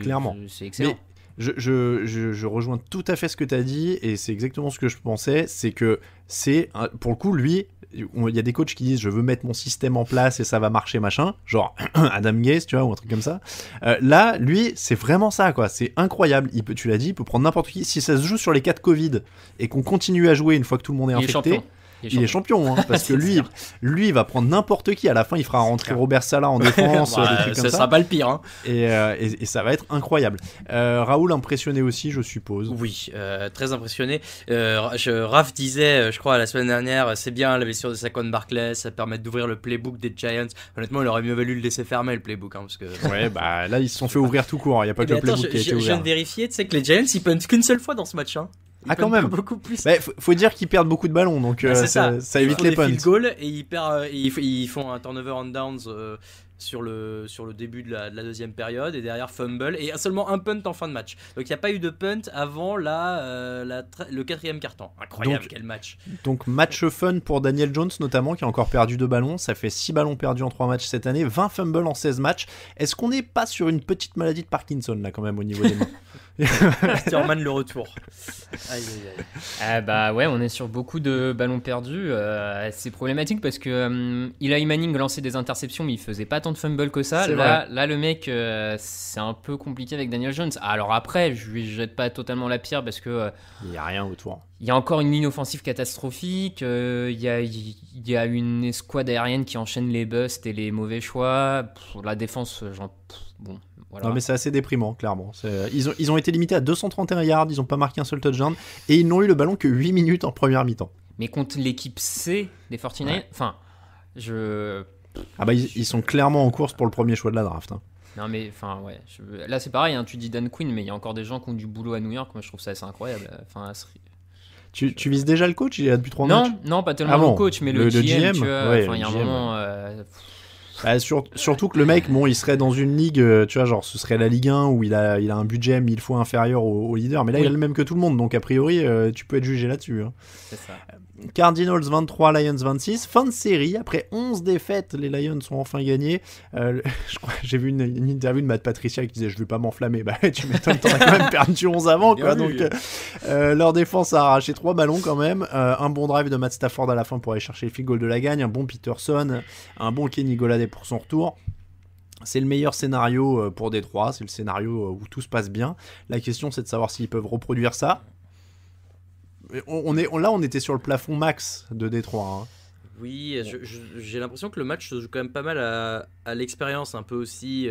clairement. C'est excellent. Mais je rejoins tout à fait ce que tu as dit et c'est exactement ce que je pensais. C'est que pour le coup, lui, il y a des coachs qui disent je veux mettre mon système en place et ça va marcher machin, genre Adam Gase, tu vois, ou un truc comme ça. Là, lui, c'est vraiment ça, quoi. C'est incroyable. Tu l'as dit, il peut prendre n'importe qui. Si ça se joue sur les cas de Covid et qu'on continue à jouer une fois que tout le monde est infecté. Il est champion, hein, parce que lui, il va prendre n'importe qui. À la fin, il fera rentrer Robert Salah en défense, des trucs comme ça. Ça sera pas le pire. Hein. Et ça va être incroyable. Raoul impressionné aussi, je suppose. Oui, très impressionné. Raph disait, je crois, la semaine dernière, c'est bien la blessure de Saquon Barkley, ça permet d'ouvrir le playbook des Giants. Honnêtement, il aurait mieux valu le laisser fermer, le playbook. Hein, parce que... Ouais, bah là, ils se sont fait ouvrir tout court. Il n'y a pas que le playbook qui a été ouvert. Je viens de vérifier, tu sais que les Giants, ils puntent qu'une seule fois dans ce match. Hein. Quand même. Beaucoup plus. Bah, faut dire qu'ils perdent beaucoup de ballons, donc ça évite les punts. Ils font des field goals et ils font un turnover on downs sur le début de la deuxième période et derrière fumble et seulement un punt en fin de match. Donc il n'y a pas eu de punt avant le quatrième quart-temps. Incroyable, quel match. Donc match fun pour Daniel Jones notamment qui a encore perdu 2 ballons. Ça fait 6 ballons perdus en 3 matchs cette année, 20 fumbles en 16 matchs. Est-ce qu'on n'est pas sur une petite maladie de Parkinson là quand même au niveau des mains? Thurman le retour. Aïe. Bah ouais, on est sur beaucoup de ballons perdus. C'est problématique parce que Eli Manning lançait des interceptions mais il faisait pas tant de fumble que ça. Là le mec, c'est un peu compliqué avec Daniel Jones. Alors après, je lui jette pas totalement la pierre parce que il y a rien autour. Il y a encore une ligne offensive catastrophique. Il y a une escouade aérienne qui enchaîne les busts et les mauvais choix. La défense, bon. Voilà. Non mais c'est assez déprimant clairement. Ils ont été limités à 231 yards, ils n'ont pas marqué un seul touchdown et ils n'ont eu le ballon que 8 minutes en première mi-temps. Mais contre l'équipe C des 49ers, enfin, ils sont clairement en course pour le premier choix de la draft. Hein. Non mais enfin ouais, là c'est pareil, hein, tu dis Dan Quinn mais il y a encore des gens qui ont du boulot à New York, moi je trouve ça assez incroyable. Enfin, tu vises déjà le coach, il est là depuis 3 matchs? Non, pas tellement le coach mais le GM, tu vois, ouais, il y a un moment... Surtout que le mec, bon, il serait dans une ligue, tu vois, genre ce serait la Ligue 1 où il a un budget 1000 fois inférieur au leader, mais là il a le même que tout le monde, donc a priori tu peux être jugé là-dessus. Hein. C'est ça. Cardinals 23, Lions 26, fin de série, après 11 défaites, les Lions ont enfin gagné. Je crois, j'ai vu une interview de Matt Patricia qui disait je vais pas m'enflammer, bah tu m'étonnes, t'en as quand même perdu 11 avant quoi, donc leur défense a arraché 3 ballons quand même, un bon drive de Matt Stafford à la fin pour aller chercher le field goal de la gagne, un bon Peterson, un bon Kenny Golladay pour son retour. C'est le meilleur scénario pour Détroit, c'est le scénario où tout se passe bien. La question c'est de savoir s'ils peuvent reproduire ça. On était sur le plafond max de Détroit. Hein. Oui, j'ai l'impression que le match se joue quand même pas mal à l'expérience, un peu aussi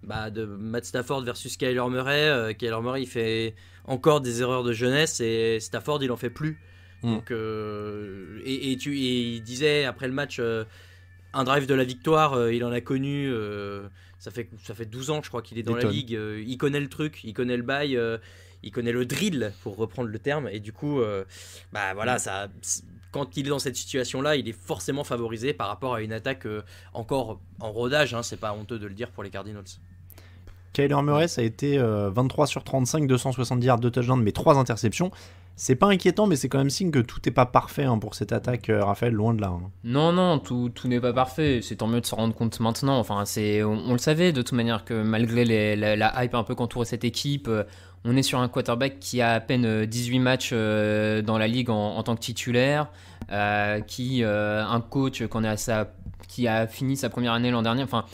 de Matt Stafford versus Kyler Murray. Kyler Murray il fait encore des erreurs de jeunesse et Stafford il en fait plus. Donc, et il disait après le match un drive de la victoire, il en a connu. Ça fait 12 ans je crois qu'il est dans la ligue. Il connaît le truc, il connaît le bail. Il connaît le drill, pour reprendre le terme, et du coup, ça, quand il est dans cette situation-là, il est forcément favorisé par rapport à une attaque encore en rodage, hein, c'est pas honteux de le dire pour les Cardinals. Kyler Murray, ça a été 23 sur 35, 270 yards, 2 touchdowns, mais 3 interceptions. C'est pas inquiétant, mais c'est quand même signe que tout n'est pas parfait pour cette attaque, Raphaël, loin de là. Hein. Non, tout n'est pas parfait. C'est tant mieux de se rendre compte maintenant. Enfin, on le savait de toute manière que malgré la hype un peu qu'entourait cette équipe, on est sur un quarterback qui a à peine 18 matchs dans la ligue en tant que titulaire, un coach qui a fini sa première année l'an dernier. Enfin,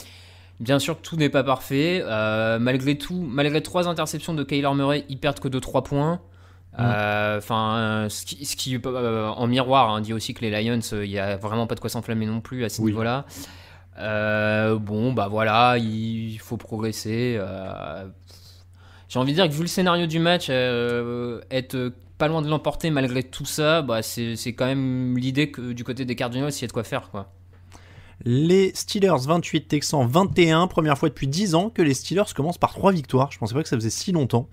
bien sûr que tout n'est pas parfait. Malgré 3 interceptions de Kyler Murray, ils perdent que de 3 points. Ce qui en miroir dit aussi que les Lions, il n'y a vraiment pas de quoi s'enflammer non plus à ce niveau-là. Il faut progresser. J'ai envie de dire que vu le scénario du match, être pas loin de l'emporter malgré tout ça, c'est quand même l'idée que du côté des Cardinals, il y a de quoi faire, quoi. Les Steelers 28, Texans 21, première fois depuis 10 ans que les Steelers commencent par 3 victoires. Je pensais pas que ça faisait si longtemps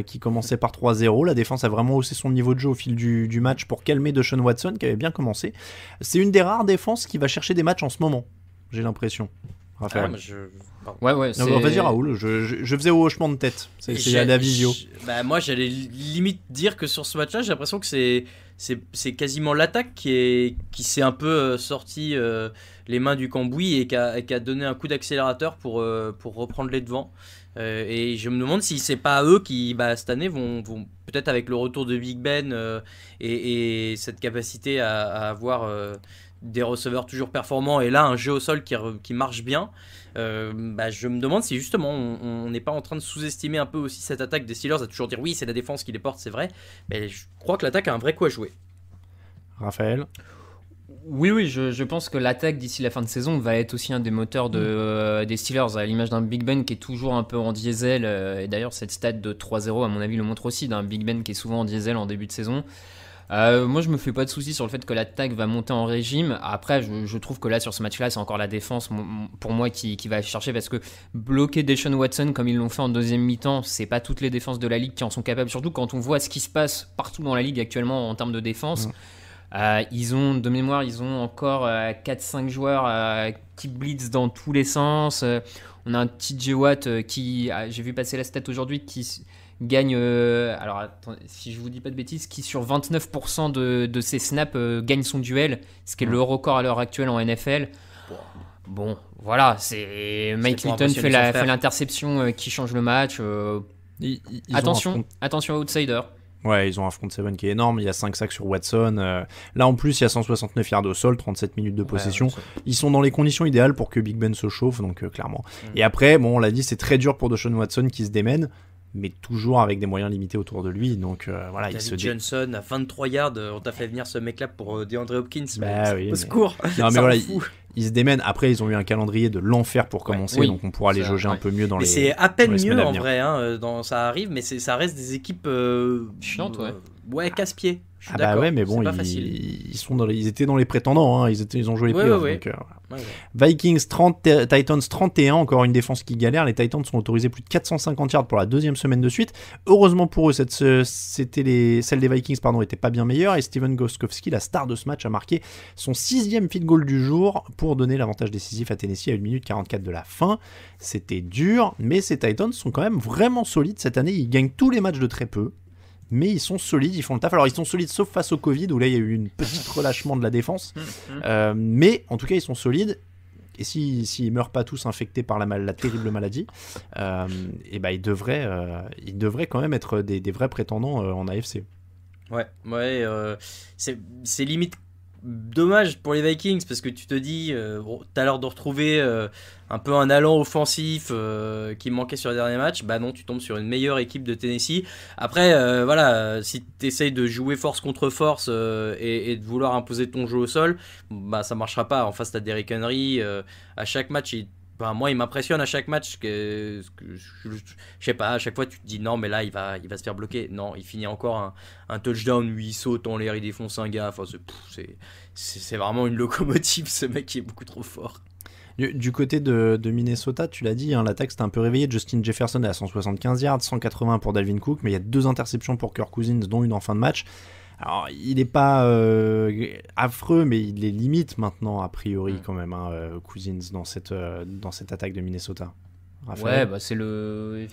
qu'ils commençaient par 3-0. La défense a vraiment haussé son niveau de jeu au fil du match pour calmer Deshaun Watson qui avait bien commencé. C'est une des rares défenses qui va chercher des matchs en ce moment, j'ai l'impression. Raphaël. Vas-y Raoul, je faisais au hochement de tête, c'est la visio. Moi j'allais limite dire que sur ce match-là, j'ai l'impression que c'est quasiment l'attaque qui s'est un peu sorti les mains du cambouis et qui a donné un coup d'accélérateur pour reprendre les devants. Et je me demande si c'est pas eux qui cette année vont peut-être avec le retour de Big Ben et cette capacité à avoir des receveurs toujours performants et là un jeu au sol qui marche bien. Je me demande si justement on n'est pas en train de sous-estimer un peu aussi cette attaque des Steelers, à toujours dire oui c'est la défense qui les porte, c'est vrai, mais je crois que l'attaque a un vrai coup à jouer. Raphaël? Oui, je pense que l'attaque d'ici la fin de saison va être aussi un des moteurs des Steelers, à l'image d'un Big Ben qui est toujours un peu en diesel, et d'ailleurs cette stat de 3-0 à mon avis le montre aussi, d'un Big Ben qui est souvent en diesel en début de saison. Moi je me fais pas de soucis sur le fait que l'attaque va monter en régime. Après je trouve que là sur ce match là c'est encore la défense pour moi qui va chercher, parce que bloquer Deshaun Watson comme ils l'ont fait en deuxième mi-temps, c'est pas toutes les défenses de la ligue qui en sont capables, surtout quand on voit ce qui se passe partout dans la ligue actuellement en termes de défense. Ils ont encore 4-5 joueurs qui blitz dans tous les sens. On a un TJ Watt qui, j'ai vu passer la stat aujourd'hui, qui gagne, alors attendez, si je vous dis pas de bêtises, qui sur 29% de ses snaps gagne son duel, ce qui est le record à l'heure actuelle en NFL. Bon, voilà, Mike Hilton fait l'interception qui change le match. Attention outsider. Ouais, ils ont un front 7 qui est énorme, il y a 5 sacs sur Watson. Là en plus, il y a 169 yards au sol, 37 minutes de possession. Ils sont dans les conditions idéales pour que Big Ben se chauffe, donc clairement. Et après, on l'a dit, c'est très dur pour Deshaun Watson qui se démène, mais toujours avec des moyens limités autour de lui. Donc voilà, David Johnson à 23 yards, on t'a fait venir ce mec-là pour DeAndre Hopkins. Au secours. Non mais voilà, ils se démènent. Après, ils ont eu un calendrier de l'enfer pour commencer, donc on pourra les jauger un peu mieux dans les. C'est à peine mieux en vrai, ça arrive, mais ça reste des équipes chiantes, casse-pieds. Je suis d'accord, ouais, mais bon, ils étaient dans les prétendants, hein. Ils ont joué les playoffs. Donc, Vikings 30, Titans 31, encore une défense qui galère. Les Titans sont autorisés plus de 450 yards pour la deuxième semaine de suite. Heureusement pour eux, celle des Vikings était pas bien meilleure, et Steven Gostkowski, la star de ce match, a marqué son 6e field goal du jour pour donner l'avantage décisif à Tennessee à 1 minute 44 de la fin. C'était dur, mais ces Titans sont quand même vraiment solides cette année. Ils gagnent tous les matchs de très peu, mais ils sont solides, ils font le taf. Alors ils sont solides sauf face au Covid, où là il y a eu une petite relâchement de la défense, mais en tout cas ils sont solides. Et s'ils meurent pas tous infectés par la terrible maladie, et ils devraient quand même être des vrais prétendants en AFC. C'est limite dommage pour les Vikings, parce que tu te dis t'as l'air de retrouver un peu un allant offensif qui manquait sur les derniers matchs. Bah non, tu tombes sur une meilleure équipe de Tennessee. Après si tu essayes de jouer force contre force et de vouloir imposer ton jeu au sol, bah ça marchera pas. En face t'as Derrick Henry, à chaque match moi il m'impressionne à chaque match, je sais pas, à chaque fois tu te dis non mais là il va se faire bloquer. Non, il finit encore un touchdown où il saute en l'air, il défonce un gars. Enfin, c'est vraiment une locomotive, ce mec qui est beaucoup trop fort. Du côté de Minnesota, tu l'as dit, hein, l'attaque s'est un peu réveillée. Justin Jefferson est à 175 yards, 180 pour Dalvin Cook, mais il y a 2 interceptions pour Kirk Cousins, dont une en fin de match. Alors, il n'est pas affreux, mais il est limite maintenant, a priori, quand même, hein, Cousins, dans cette attaque de Minnesota. Raphaël. Ouais, c'est le...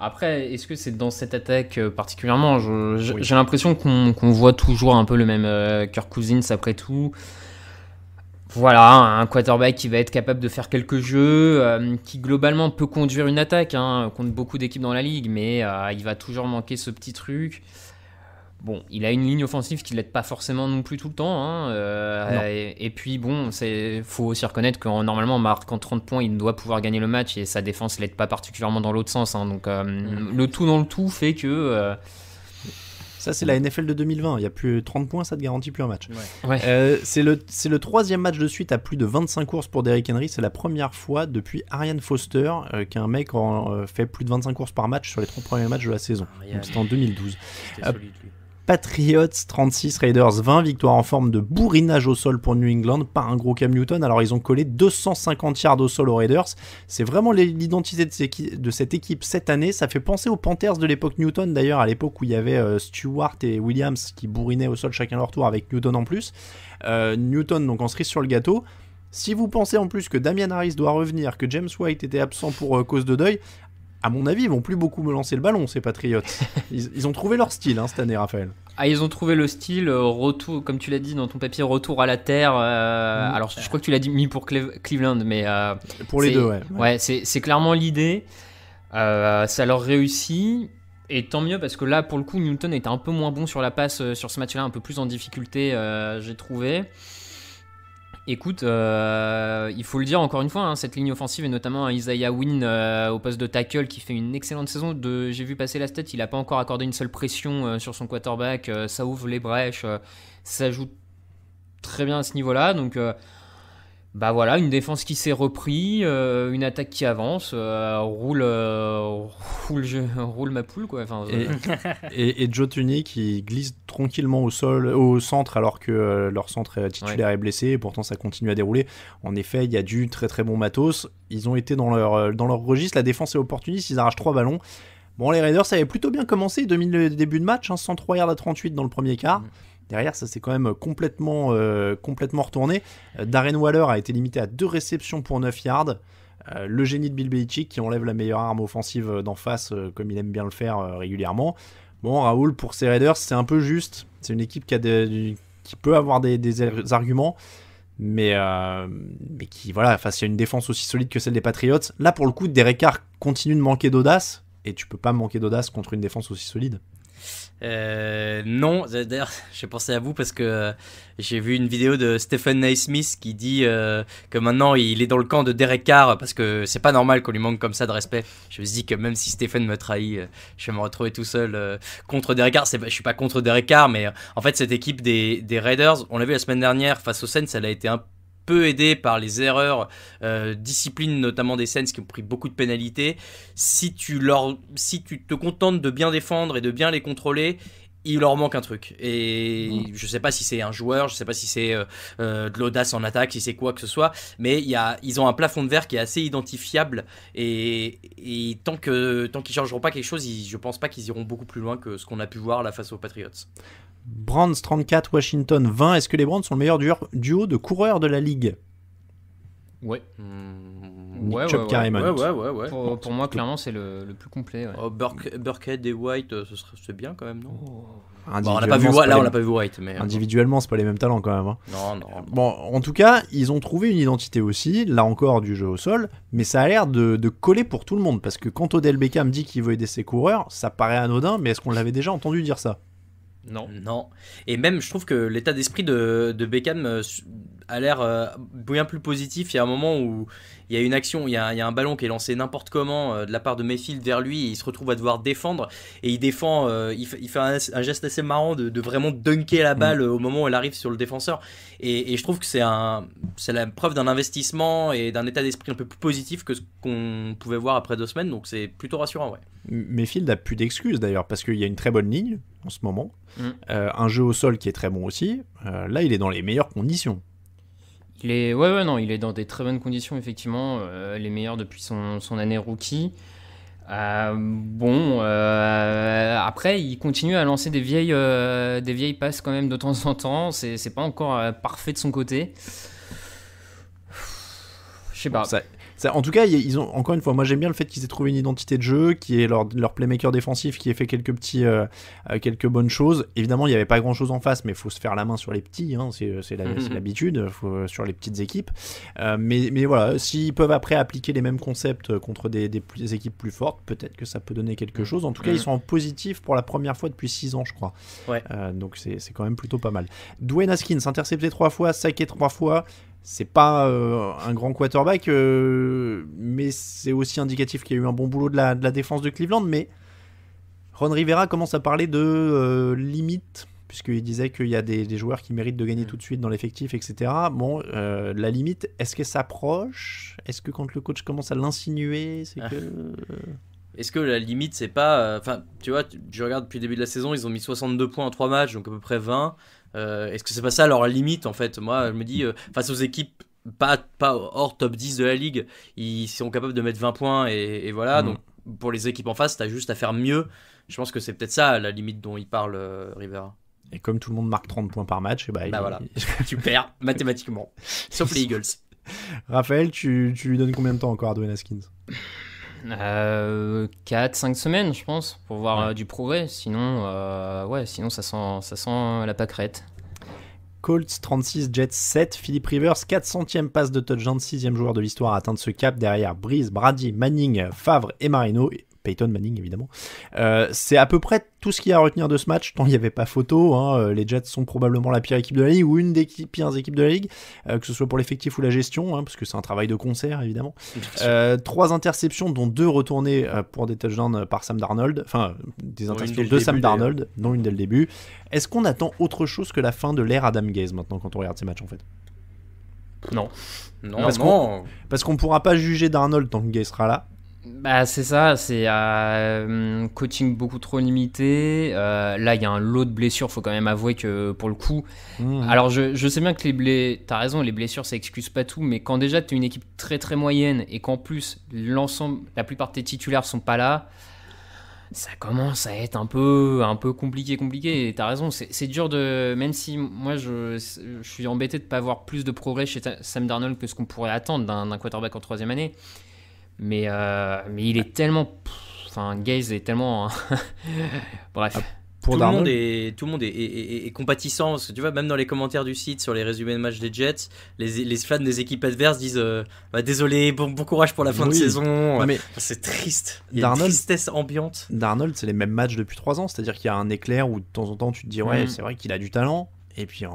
Après, est-ce que c'est dans cette attaque particulièrement ? J'ai l'impression qu'on voit toujours un peu le même Kirk Cousins, après tout. Voilà, un quarterback qui va être capable de faire quelques jeux, qui globalement peut conduire une attaque contre beaucoup d'équipes dans la ligue, mais il va toujours manquer ce petit truc. Bon, il a une ligne offensive qui ne l'aide pas forcément non plus tout le temps. Et puis bon, faut aussi reconnaître que normalement, en marquant 30 points, il doit pouvoir gagner le match, et sa défense ne l'aide pas particulièrement dans l'autre sens. Donc le tout dans le tout fait que... Ça, c'est la NFL de 2020. Il y a plus 30 points, ça te garantit plus un match. C'est le 3e match de suite à plus de 25 courses pour Derrick Henry. C'est la première fois depuis Arian Foster qu'un mec fait plus de 25 courses par match sur les 3 premiers matchs de la saison. Donc c'était en 2012. C'était solide, lui. Patriots 36, Raiders 20, victoire en forme de bourrinage au sol pour New England, pas un gros Cam Newton. Alors ils ont collé 250 yards au sol aux Raiders. C'est vraiment l'identité de cette équipe cette année. Ça fait penser aux Panthers de l'époque Newton, d'ailleurs, à l'époque où il y avait Stewart et Williams qui bourrinaient au sol chacun leur tour, avec Newton en plus. Newton donc en cerise sur le gâteau. Si vous pensez en plus que Damian Harris doit revenir, que James White était absent pour cause de deuil, à mon avis, ils vont plus beaucoup me lancer le ballon, ces Patriots. Ils ont trouvé leur style cette année, Raphaël. Ils ont trouvé le style, retour, comme tu l'as dit dans ton papier, retour à la terre. Alors, je crois que tu l'as mis pour Cleveland, mais... pour les deux, ouais. Ouais, c'est clairement l'idée. Ça leur réussit. Et tant mieux, parce que là, pour le coup, Newton était un peu moins bon sur la passe sur ce match-là, un peu plus en difficulté, j'ai trouvé. Écoute, il faut le dire encore une fois, cette ligne offensive, et notamment Isaiah Wynn au poste de tackle, qui fait une excellente saison. J'ai vu passer la stat, il n'a pas encore accordé une seule pression sur son quarterback. Ça ouvre les brèches, ça joue très bien à ce niveau-là. Donc, voilà, une défense qui s'est repris, une attaque qui avance, roule ma poule, quoi. Enfin, et Joe Thuney qui glisse tranquillement au centre, alors que leur centre titulaire est blessé, et pourtant ça continue à dérouler. En effet, il y a du très très bon matos. Ils ont été dans leur registre. La défense est opportuniste, ils arrachent 3 ballons. Bon, les Raiders, ça avait plutôt bien commencé, ils dominent le début de match, 103 yards à 38 dans le premier quart. Derrière, ça s'est quand même complètement retourné. Darren Waller a été limité à 2 réceptions pour 9 yards. Le génie de Bill Belichick qui enlève la meilleure arme offensive d'en face, comme il aime bien le faire régulièrement. Bon, Raoul, pour ces Raiders, c'est un peu juste. C'est une équipe qui peut avoir des arguments, mais qui, voilà, face à une défense aussi solide que celle des Patriots. Là, pour le coup, Derek Carr continue de manquer d'audace, et tu peux pas manquer d'audace contre une défense aussi solide. Non, d'ailleurs j'ai pensé à vous parce que j'ai vu une vidéo de Stephen Naismith qui dit que maintenant il est dans le camp de Derek Carr, parce que c'est pas normal qu'on lui manque comme ça de respect. Je me dis que même si Stephen me trahit, je vais me retrouver tout seul contre Derek Carr. Je suis pas contre Derek Carr, mais en fait cette équipe des Raiders, on l'a vu la semaine dernière face aux Saints, elle a été un peu aidé par les erreurs discipline, notamment des Saints qui ont pris beaucoup de pénalités. Si tu te contentes de bien défendre et de bien les contrôler, il leur manque un truc. Et je sais pas si c'est un joueur, je sais pas si c'est de l'audace en attaque, si c'est quoi que ce soit, mais ils ont un plafond de verre qui est assez identifiable. Et tant qu'ils changeront pas quelque chose, je pense pas qu'ils iront beaucoup plus loin que ce qu'on a pu voir là face aux Patriots. Browns 34, Washington 20. Est-ce que les Browns sont le meilleur duo de coureurs de la ligue? Ouais. Nick Chubb, carrément. Ouais. Pour moi, clairement, c'est le plus complet. Ouais. Burkhead et White, c'est bien quand même, non? Bon, on n'a pas vu White, mais individuellement, c'est pas les mêmes talents quand même. Hein. Non. Bon, en tout cas, ils ont trouvé une identité aussi, là encore du jeu au sol, mais ça a l'air de coller pour tout le monde, parce que quand Odell Beckham dit qu'il veut aider ses coureurs, ça paraît anodin, mais est-ce qu'on l'avait déjà entendu dire ça? Non. Et même, je trouve que l'état d'esprit de Beckham a l'air bien plus positif. Il y a un moment où il y a une action, il y a un ballon qui est lancé n'importe comment de la part de Mayfield vers lui, et il se retrouve à devoir défendre, et il défend, il fait un geste assez marrant de vraiment dunker la balle au moment où elle arrive sur le défenseur, et je trouve que c'est la preuve d'un investissement et d'un état d'esprit un peu plus positif que ce qu'on pouvait voir après 2 semaines, donc c'est plutôt rassurant. Mayfield a plus d'excuses d'ailleurs, parce qu'il y a une très bonne ligne en ce moment, un jeu au sol qui est très bon aussi, là il est dans les meilleures conditions. Il est dans des très bonnes conditions, effectivement, les meilleures depuis son année rookie. Après, il continue à lancer des vieilles passes quand même de temps en temps. C'est pas encore parfait de son côté. Je sais pas. En tout cas, ils ont, encore une fois, moi j'aime bien le fait qu'ils aient trouvé une identité de jeu, qui est leur playmaker défensif, qui ait fait quelques bonnes choses. Évidemment, il n'y avait pas grand chose en face, mais il faut se faire la main sur les petits, hein, c'est l'habitude, sur les petites équipes. Mais voilà, s'ils peuvent après appliquer les mêmes concepts contre des équipes plus fortes, peut-être que ça peut donner quelque chose. En tout cas, ils sont en positif pour la première fois depuis 6 ans, je crois. Ouais. Donc c'est quand même plutôt pas mal. Dwayne Haskins, intercepté 3 fois, saqué 3 fois. C'est pas un grand quarterback, mais c'est aussi indicatif qu'il y a eu un bon boulot de la défense de Cleveland. Mais Ron Rivera commence à parler de limite, puisqu'il disait qu'il y a des joueurs qui méritent de gagner tout de suite dans l'effectif, etc. Bon, la limite, est-ce qu'elle s'approche? Est-ce que quand le coach commence à l'insinuer, c'est que... Est-ce que la limite, c'est pas... Enfin, tu vois, je regarde depuis le début de la saison, ils ont mis 62 points en 3 matchs, donc à peu près 20. Est-ce que c'est pas ça leur limite, en fait? Moi, je me dis, face aux équipes pas hors top 10 de la ligue, ils sont capables de mettre 20 points, et voilà. Donc, pour les équipes en face, t'as juste à faire mieux. Je pense que c'est peut-être ça, la limite dont il parle, Rivera. Et comme tout le monde marque 30 points par match, et voilà. Tu perds mathématiquement. Sauf les Eagles. Raphaël, tu lui donnes combien de temps encore à Dwayne Haskins? 4-5 semaines, je pense, pour voir du progrès. Sinon, ça sent la pâquerette. Colts 36, Jets 7, Philip Rivers 400e passe de touchdown, 6e joueur de l'histoire à atteindre ce cap derrière Breeze, Brady, Manning, Favre et Marino. Peyton Manning évidemment. C'est à peu près tout ce qu'il y a à retenir de ce match, tant il n'y avait pas photo, hein. Les Jets sont probablement la pire équipe de la ligue, ou une des pires équipes de la ligue, que ce soit pour l'effectif ou la gestion, hein, parce que c'est un travail de concert évidemment. 3 interceptions, dont 2 retournées pour des touchdowns par Sam Darnold, enfin des interceptions de Sam Darnold, dont une dès le début. Est-ce qu'on attend autre chose que la fin de l'ère Adam Gaze maintenant quand on regarde ces matchs en fait? Non. Parce qu'on pourra pas juger Darnold tant que Gaze sera là. Bah c'est ça, c'est coaching beaucoup trop limité. Là il y a un lot de blessures, faut quand même avouer que pour le coup. Alors je sais bien que t'as raison, les blessures ça excuse pas tout, mais quand déjà t'es une équipe très très moyenne et qu'en plus la plupart de tes titulaires sont pas là, ça commence à être un peu compliqué. Et t'as raison, c'est dur de. Même si moi je suis embêté de pas avoir plus de progrès chez Sam Darnold que ce qu'on pourrait attendre d'un quarterback en 3e année. Mais il est tellement... Gaze est tellement... Bref. Tout le monde est compatissant, parce que tu vois, même dans les commentaires du site sur les résumés de match des Jets, les fans des équipes adverses disent désolé, bon courage pour la fin de saison. Mais c'est triste. Il y a une tristesse ambiante. Darnold, c'est les mêmes matchs depuis 3 ans, c'est-à-dire qu'il y a un éclair où de temps en temps tu te dis c'est vrai qu'il a du talent. Et puis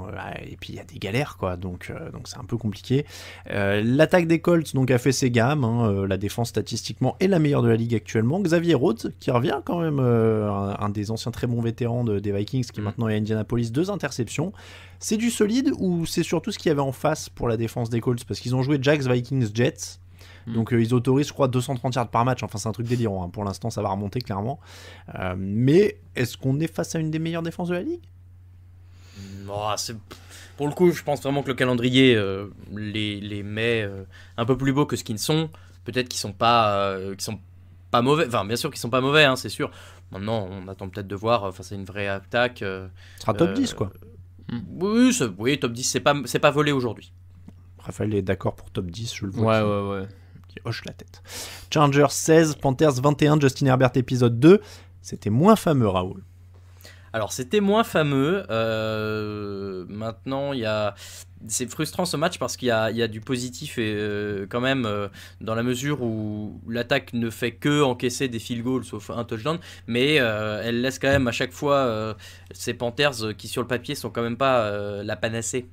il y a des galères quoi, donc c'est un peu compliqué. L'attaque des Colts donc a fait ses gammes, hein, la défense statistiquement est la meilleure de la ligue actuellement. Xavier Rhodes qui revient quand même, un des anciens très bons vétérans des Vikings qui maintenant est à Indianapolis, 2 interceptions. C'est du solide ou c'est surtout ce qu'il y avait en face pour la défense des Colts, parce qu'ils ont joué Jags, Vikings, Jets. Donc ils autorisent, je crois, 230 yards par match. Enfin, c'est un truc délirant. Hein. Pour l'instant, ça va remonter clairement. Mais est-ce qu'on est face à une des meilleures défenses de la ligue ? Pour le coup, je pense vraiment que le calendrier les met un peu plus beaux que ce qu'ils ne sont. Peut-être qu'ils sont pas mauvais. Enfin, bien sûr qu'ils sont pas mauvais, hein, c'est sûr. Maintenant, on attend peut-être de voir face à une vraie attaque. Ce sera top 10, quoi. Oui, top 10, c'est pas volé aujourd'hui. Raphaël est d'accord pour top 10, je le vois. Ouais. Qui hoche la tête. Chargers 16, Panthers 21, Justin Herbert épisode 2. C'était moins fameux, Raoul. Alors, c'était moins fameux. Maintenant, c'est frustrant ce match parce qu'il y a du positif et quand même dans la mesure où l'attaque ne fait que encaisser des field goals sauf un touchdown, mais elle laisse quand même à chaque fois ces Panthers qui sur le papier sont quand même pas la panacée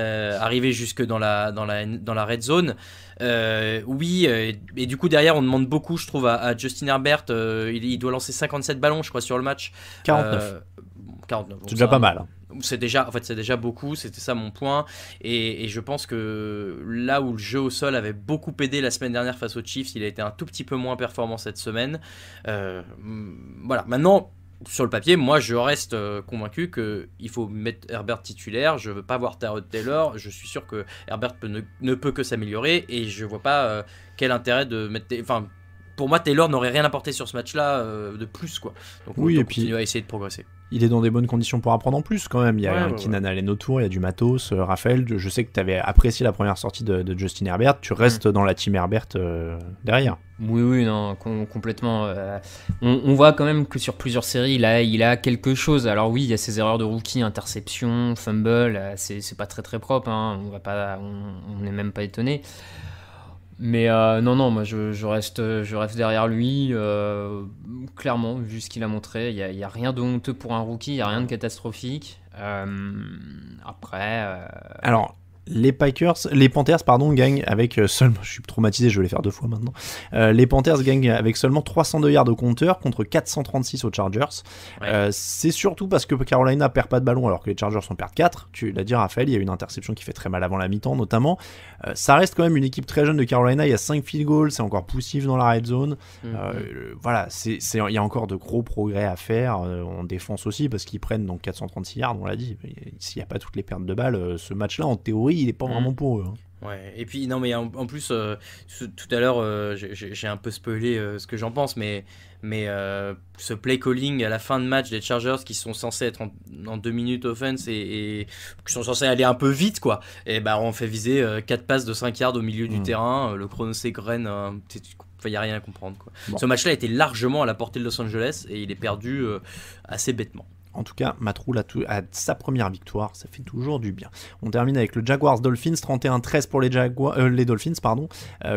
arriver jusque dans la red zone. Et du coup derrière on demande beaucoup, je trouve, à Justin Herbert. Il doit lancer 57 ballons, je crois, sur le match. 49. 49. C'est déjà pas mal. C'est déjà beaucoup, c'était ça mon point. Et je pense que là où le jeu au sol avait beaucoup aidé la semaine dernière face aux Chiefs, il a été un tout petit peu moins performant cette semaine. Voilà, maintenant, sur le papier, moi je reste convaincu qu'il faut mettre Herbert titulaire. Je veux pas voir Tyrod Taylor. Je suis sûr que Herbert ne peut que s'améliorer et je vois pas quel intérêt de mettre. Enfin, pour moi, Taylor n'aurait rien apporté sur ce match-là de plus, quoi. Donc on doit continuer à essayer de progresser. Il est dans des bonnes conditions pour apprendre en plus quand même. Il y a Keenan Allen autour, il y a du matos. Raphaël, je sais que tu avais apprécié la première sortie de Justin Herbert. Tu restes dans la team Herbert derrière. Oui, non, complètement. On voit quand même que sur plusieurs séries, il a quelque chose. Alors oui, il y a ses erreurs de rookie, interception, fumble. C'est pas très très propre. Hein. On n'est même pas étonné. Mais non, moi je reste derrière lui, clairement, vu ce qu'il a montré. Il n'y a rien de honteux pour un rookie, il n'y a rien de catastrophique. Après. Alors. Les Panthers gagnent avec seulement, je suis traumatisé, je vais les faire 2 fois maintenant. Les Panthers gagnent avec seulement 302 yards au compteur contre 436 aux Chargers. Ouais. C'est surtout parce que Carolina perd pas de ballon alors que les Chargers en perdent 4. Tu l'as dit, Raphaël, il y a une interception qui fait très mal avant la mi-temps notamment. Ça reste quand même une équipe très jeune de Carolina. Il y a 5 field goals, c'est encore poussif dans la red zone. Voilà, il y a encore de gros progrès à faire en défense aussi parce qu'ils prennent donc 436 yards, on l'a dit. S'il n'y a pas toutes les pertes de balles, ce match-là en théorie il n'est pas vraiment pour eux. Hein. Ouais, et puis non mais en plus tout à l'heure j'ai un peu spoilé ce que j'en pense, mais ce play calling à la fin de match des Chargers qui sont censés être en 2 minutes offense et qui sont censés aller un peu vite, quoi, et on fait viser 4 passes de 5 yards au milieu du terrain, le chrono s'égrène, il n'y a rien à comprendre, quoi. Bon. Ce match-là était largement à la portée de Los Angeles et il est perdu assez bêtement. En tout cas, Matt Rhule a sa première victoire, ça fait toujours du bien. On termine avec le Jaguars-Dolphins, 31-13 pour les Dolphins.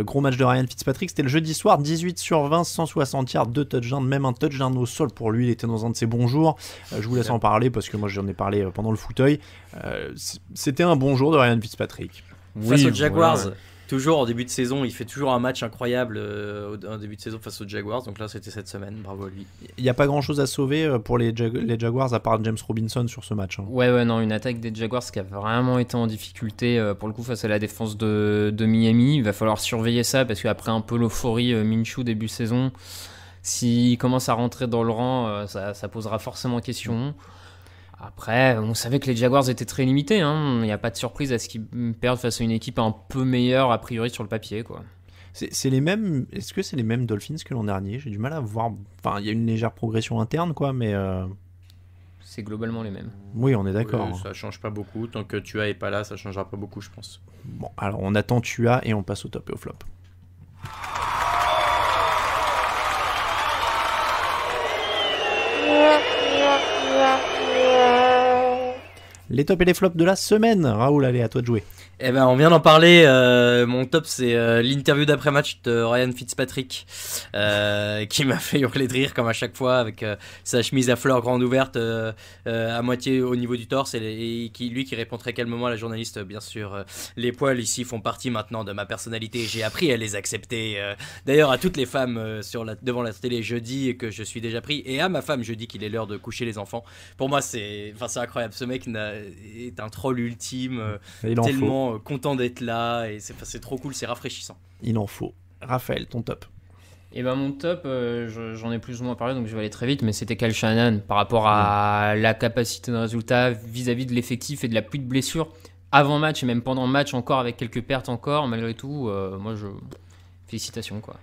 Gros match de Ryan Fitzpatrick, c'était le jeudi soir, 18 sur 20, 160 yards, 2 touchdowns, même un touchdown au sol pour lui, il était dans un de ses bons jours. Je vous laisse en parler parce que moi j'en ai parlé pendant le fauteuil. C'était un bon jour de Ryan Fitzpatrick. Face aux Jaguars. Voilà. Toujours en début de saison, il fait toujours un match incroyable en début de saison face aux Jaguars. Donc là, c'était cette semaine. Bravo à lui. Il n'y a pas grand-chose à sauver pour les Jaguars à part James Robinson sur ce match. Hein. Ouais, non, une attaque des Jaguars qui a vraiment été en difficulté pour le coup face à la défense de Miami. Il va falloir surveiller ça parce qu'après un peu l'euphorie Minshew début saison, s'il commence à rentrer dans le rang, ça posera forcément question. Après, on savait que les Jaguars étaient très limités. Il n'y a pas de surprise à ce qu'ils perdent face à une équipe un peu meilleure a priori sur le papier, quoi. C'est les mêmes. Est-ce que c'est les mêmes Dolphins que l'an dernier ? J'ai du mal à voir. Enfin, il y a une légère progression interne, quoi, mais. C'est globalement les mêmes. Oui, on est d'accord. Oui, ça change pas beaucoup. Tant que Tua est pas là, ça changera pas beaucoup, je pense. Bon, alors on attend Tua et on passe au top et au flop. Les tops et les flops de la semaine. Raoul, allez, à toi de jouer. On vient d'en parler. Mon top, c'est l'interview d'après-match de Ryan Fitzpatrick, qui m'a fait hurler de rire comme à chaque fois avec sa chemise à fleurs grande ouverte à moitié au niveau du torse et qui répond très calmement à la journaliste. Bien sûr, les poils ici font partie maintenant de ma personnalité. J'ai appris à les accepter. D'ailleurs, à toutes les femmes devant la télé, je dis que je suis déjà pris, et à ma femme, je dis qu'il est l'heure de coucher les enfants. Pour moi, c'est incroyable. Ce mec est un troll ultime, tellement vraiment content d'être là et c'est trop cool, c'est rafraîchissant. Il en faut. Raphaël, ton top? Et ben mon top, j'en ai plus ou moins parlé, donc je vais aller très vite, mais c'était Kyle Shanahan par rapport à la capacité de résultat vis-à-vis de l'effectif et de la pluie de blessures avant match et même pendant match encore avec quelques pertes encore, malgré tout, félicitations quoi.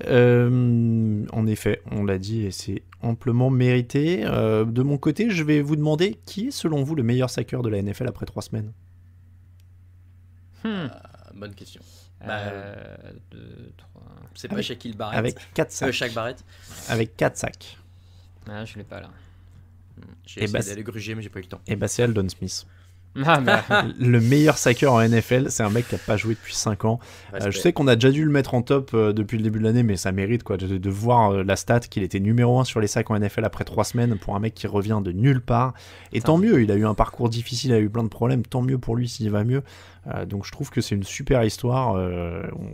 En effet, on l'a dit et c'est amplement mérité. De mon côté, je vais vous demander qui est selon vous le meilleur saqueur de la NFL après 3 semaines? Bonne question. 2, 3... C'est pas Shaquille Barrett. Avec 4 sacs. Shaq Barrett. Avec 4 sacs. Ah, je l'ai pas là. J'ai essayé d'aller gruger, mais j'ai pas eu le temps. Et bah c'est Aldon Smith. Ah, bah. Le meilleur saqueur en NFL, c'est un mec qui a pas joué depuis 5 ans. Je sais qu'on a déjà dû le mettre en top depuis le début de l'année, mais ça mérite quoi, de voir la stat qu'il était numéro 1 sur les sacs en NFL après 3 semaines pour un mec qui revient de nulle part. Et tant mieux, il a eu un parcours difficile, il a eu plein de problèmes, tant mieux pour lui s'il va mieux. Donc je trouve que c'est une super histoire.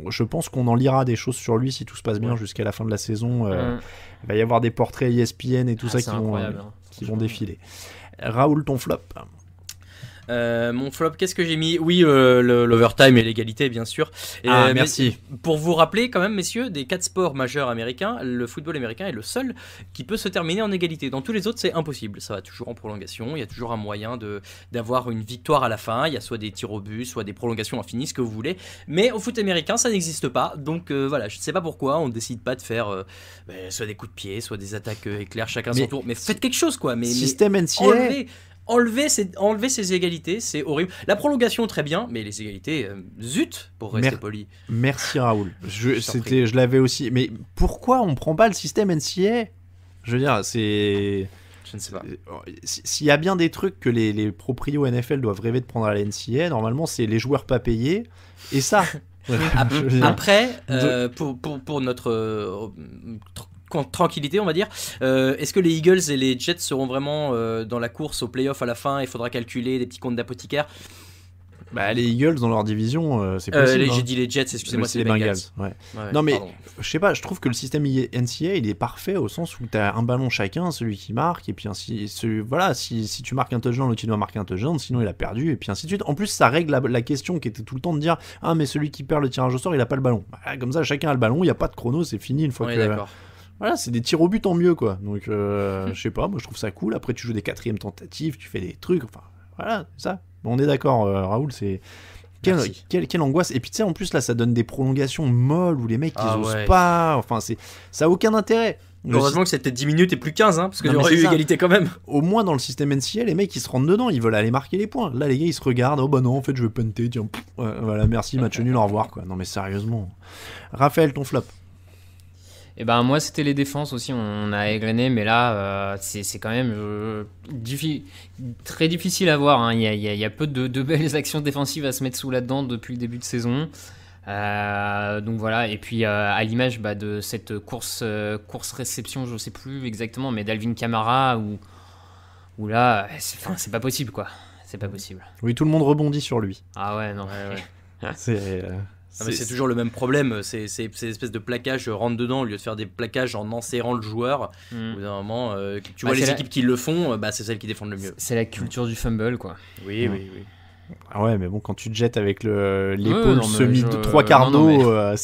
Je pense qu'on en lira des choses sur lui si tout se passe bien jusqu'à la fin de la saison. Il va y avoir des portraits ESPN et tout ça qui vont défiler. Raoul, ton flop? Mon flop, qu'est-ce que j'ai mis? Oui, l'overtime et l'égalité, bien sûr. Merci. Pour vous rappeler, quand même, messieurs, des 4 sports majeurs américains, le football américain est le seul qui peut se terminer en égalité. Dans tous les autres, c'est impossible. Ça va toujours en prolongation. Il y a toujours un moyen d'avoir une victoire à la fin. Il y a soit des tirs au but, soit des prolongations infinies, ce que vous voulez. Mais au foot américain, ça n'existe pas. Donc voilà, je ne sais pas pourquoi on ne décide pas de faire soit des coups de pied, soit des attaques éclairs, chacun son tour. Mais faites quelque chose, quoi. Système NCAA. Enlever ces égalités, c'est horrible. La prolongation, très bien, mais les égalités, zut, pour rester poli. Merci Raoul. Je l'avais aussi. Mais pourquoi on prend pas le système NCAA? Je veux dire, c'est... Je ne sais pas. S'il y a bien des trucs que les proprios NFL doivent rêver de prendre à la NCAA, normalement, c'est les joueurs pas payés et ça. Après, pour notre... tranquillité on va dire, est-ce que les Eagles et les Jets seront vraiment dans la course au playoff à la fin? Il faudra calculer des petits comptes d'apothicaire. Les Eagles dans leur division, c'est possible. J'ai dit les Jets, excusez-moi, c'est les Bengals. Ouais. Non mais je sais pas, je trouve que le système NCAA il est parfait au sens où t'as un ballon chacun, celui qui marque, et puis ainsi, si tu marques un touchdown, l'autre il doit marquer un touchdown, sinon il a perdu, et puis ainsi de suite. En plus ça règle la question qui était tout le temps de dire mais celui qui perd le tirage au sort il a pas le ballon. Comme ça chacun a le ballon, il y a pas de chrono, c'est fini une fois que. D'accord. Voilà, c'est des tirs au but en mieux quoi. Donc je sais pas, moi je trouve ça cool. Après tu joues des 4e tentatives, tu fais des trucs, enfin voilà, c'est ça. Bon, on est d'accord Raoul, c'est quelle angoisse. Et puis tu sais en plus là ça donne des prolongations molles où les mecs ils osent pas, enfin ça a aucun intérêt. Heureusement que c'était 10 minutes et plus 15 parce qu'il y aurait eu égalité quand même. Au moins dans le système NCAA les mecs ils se rentrent dedans, ils veulent aller marquer les points. Là les gars ils se regardent, non en fait je veux punter, tiens, voilà merci, match nul, au revoir quoi. Non mais sérieusement. Raphaël, ton flop? Et ben moi c'était les défenses aussi, on a égrené, mais là c'est quand même très difficile à voir. Il y a peu de belles actions défensives à se mettre sous la dent depuis le début de saison. Donc voilà, et puis à l'image de cette course réception, je sais plus exactement, mais d'Alvin Kamara où là c'est pas possible quoi, c'est pas possible. Oui, tout le monde rebondit sur lui. Ah ouais non. Ouais. C'est toujours le même problème, c'est espèces de plaquages rentre dedans au lieu de faire des plaquages en enserrant le joueur. Au bout d'un moment, tu vois les équipes qui le font, c'est celles qui défendent le mieux. C'est la culture du fumble quoi. Oui. Ah ouais, mais bon, quand tu te jettes avec l'épaule semi de 3/4 d'eau,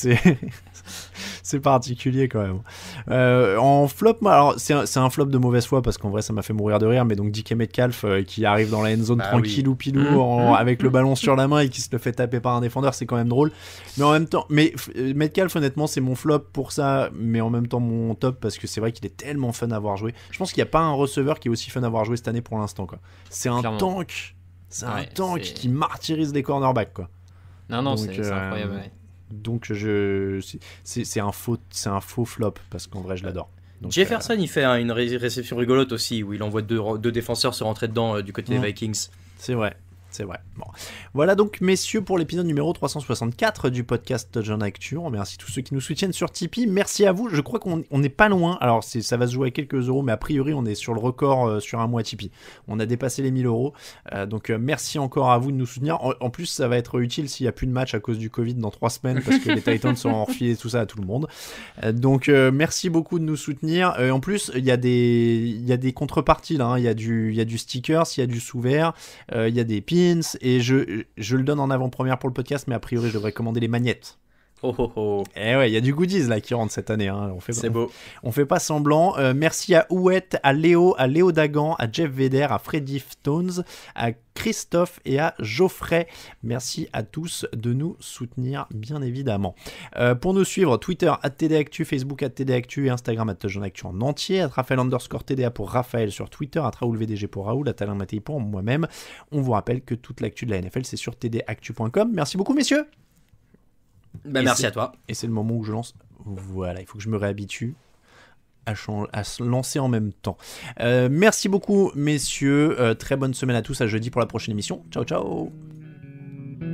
c'est particulier quand même. En flop, alors c'est un flop de mauvaise foi parce qu'en vrai ça m'a fait mourir de rire, mais donc DK Metcalf qui arrive dans la end zone tranquillou pilou avec le ballon sur la main et qui se le fait taper par un défendeur, c'est quand même drôle. Mais en même temps, Metcalf honnêtement c'est mon flop pour ça, mais en même temps mon top parce que c'est vrai qu'il est tellement fun à avoir joué. Je pense qu'il n'y a pas un receveur qui est aussi fun à avoir joué cette année pour l'instant quoi. C'est un tank. C'est un tank qui martyrise les cornerbacks quoi. Non donc, c'est incroyable. Ouais. Donc c'est un faux flop parce qu'en vrai je l'adore. Donc, Jefferson il fait une réception rigolote aussi où il envoie deux défenseurs se rentrer dedans du côté des Vikings. C'est vrai. Bon. Voilà donc messieurs pour l'épisode numéro 364 du podcast Touchdown Actu. On remercie tous ceux qui nous soutiennent sur Tipeee. Merci à vous. Je crois qu'on n'est pas loin. Alors ça va se jouer à quelques euros, mais a priori on est sur le record sur un mois Tipeee. On a dépassé les 1000 euros. Donc merci encore à vous de nous soutenir. En plus ça va être utile s'il n'y a plus de match à cause du Covid dans 3 semaines parce que les Titans sont refilés tout ça à tout le monde. Donc merci beaucoup de nous soutenir. En plus il y a des contreparties là. Il y a du stickers, il y a du sous-vert, il y a des pins. Vince, et je le donne en avant-première pour le podcast, mais a priori je devrais commander les magnettes. Et ouais, il y a du goodies là qui rentre cette année. Hein. Beau. On fait pas semblant. Merci à Ouette, à Léo Dagan, à Jeff Vedder, à Freddy Stones, à Christophe et à Geoffrey. Merci à tous de nous soutenir, bien évidemment. Pour nous suivre, Twitter @TDActu, Facebook @TDActu et Instagram @TouchdownActu en entier. @Raphaël_TDA pour Raphaël sur Twitter, @RaoulVDG pour Raoul, @AlainMattei pour moi-même. On vous rappelle que toute l'actu de la NFL, c'est sur tdactu.com. Merci beaucoup, messieurs. Merci à toi. Et c'est le moment où je lance. Voilà, il faut que je me réhabitue à se lancer en même temps. Merci beaucoup, messieurs. Très bonne semaine à tous. À jeudi pour la prochaine émission. Ciao, ciao. Les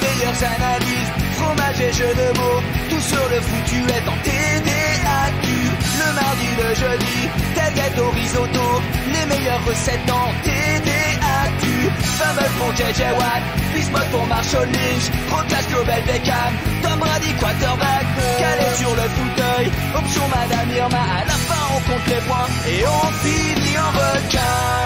meilleures analyses, fromage et jeux de mots. Tout sur le foutu est en TDActu. Le mardi, le jeudi, tel gâteau risotto. Les meilleures recettes en TDActu. Fumble pour JJ Watt, Bismuth pour Marshall Lynch. Rocklash Global Beckham, Tom Brady quarterback. Calé sur le fauteuil, option Madame Irma. À la fin on compte les points et on finit en requin.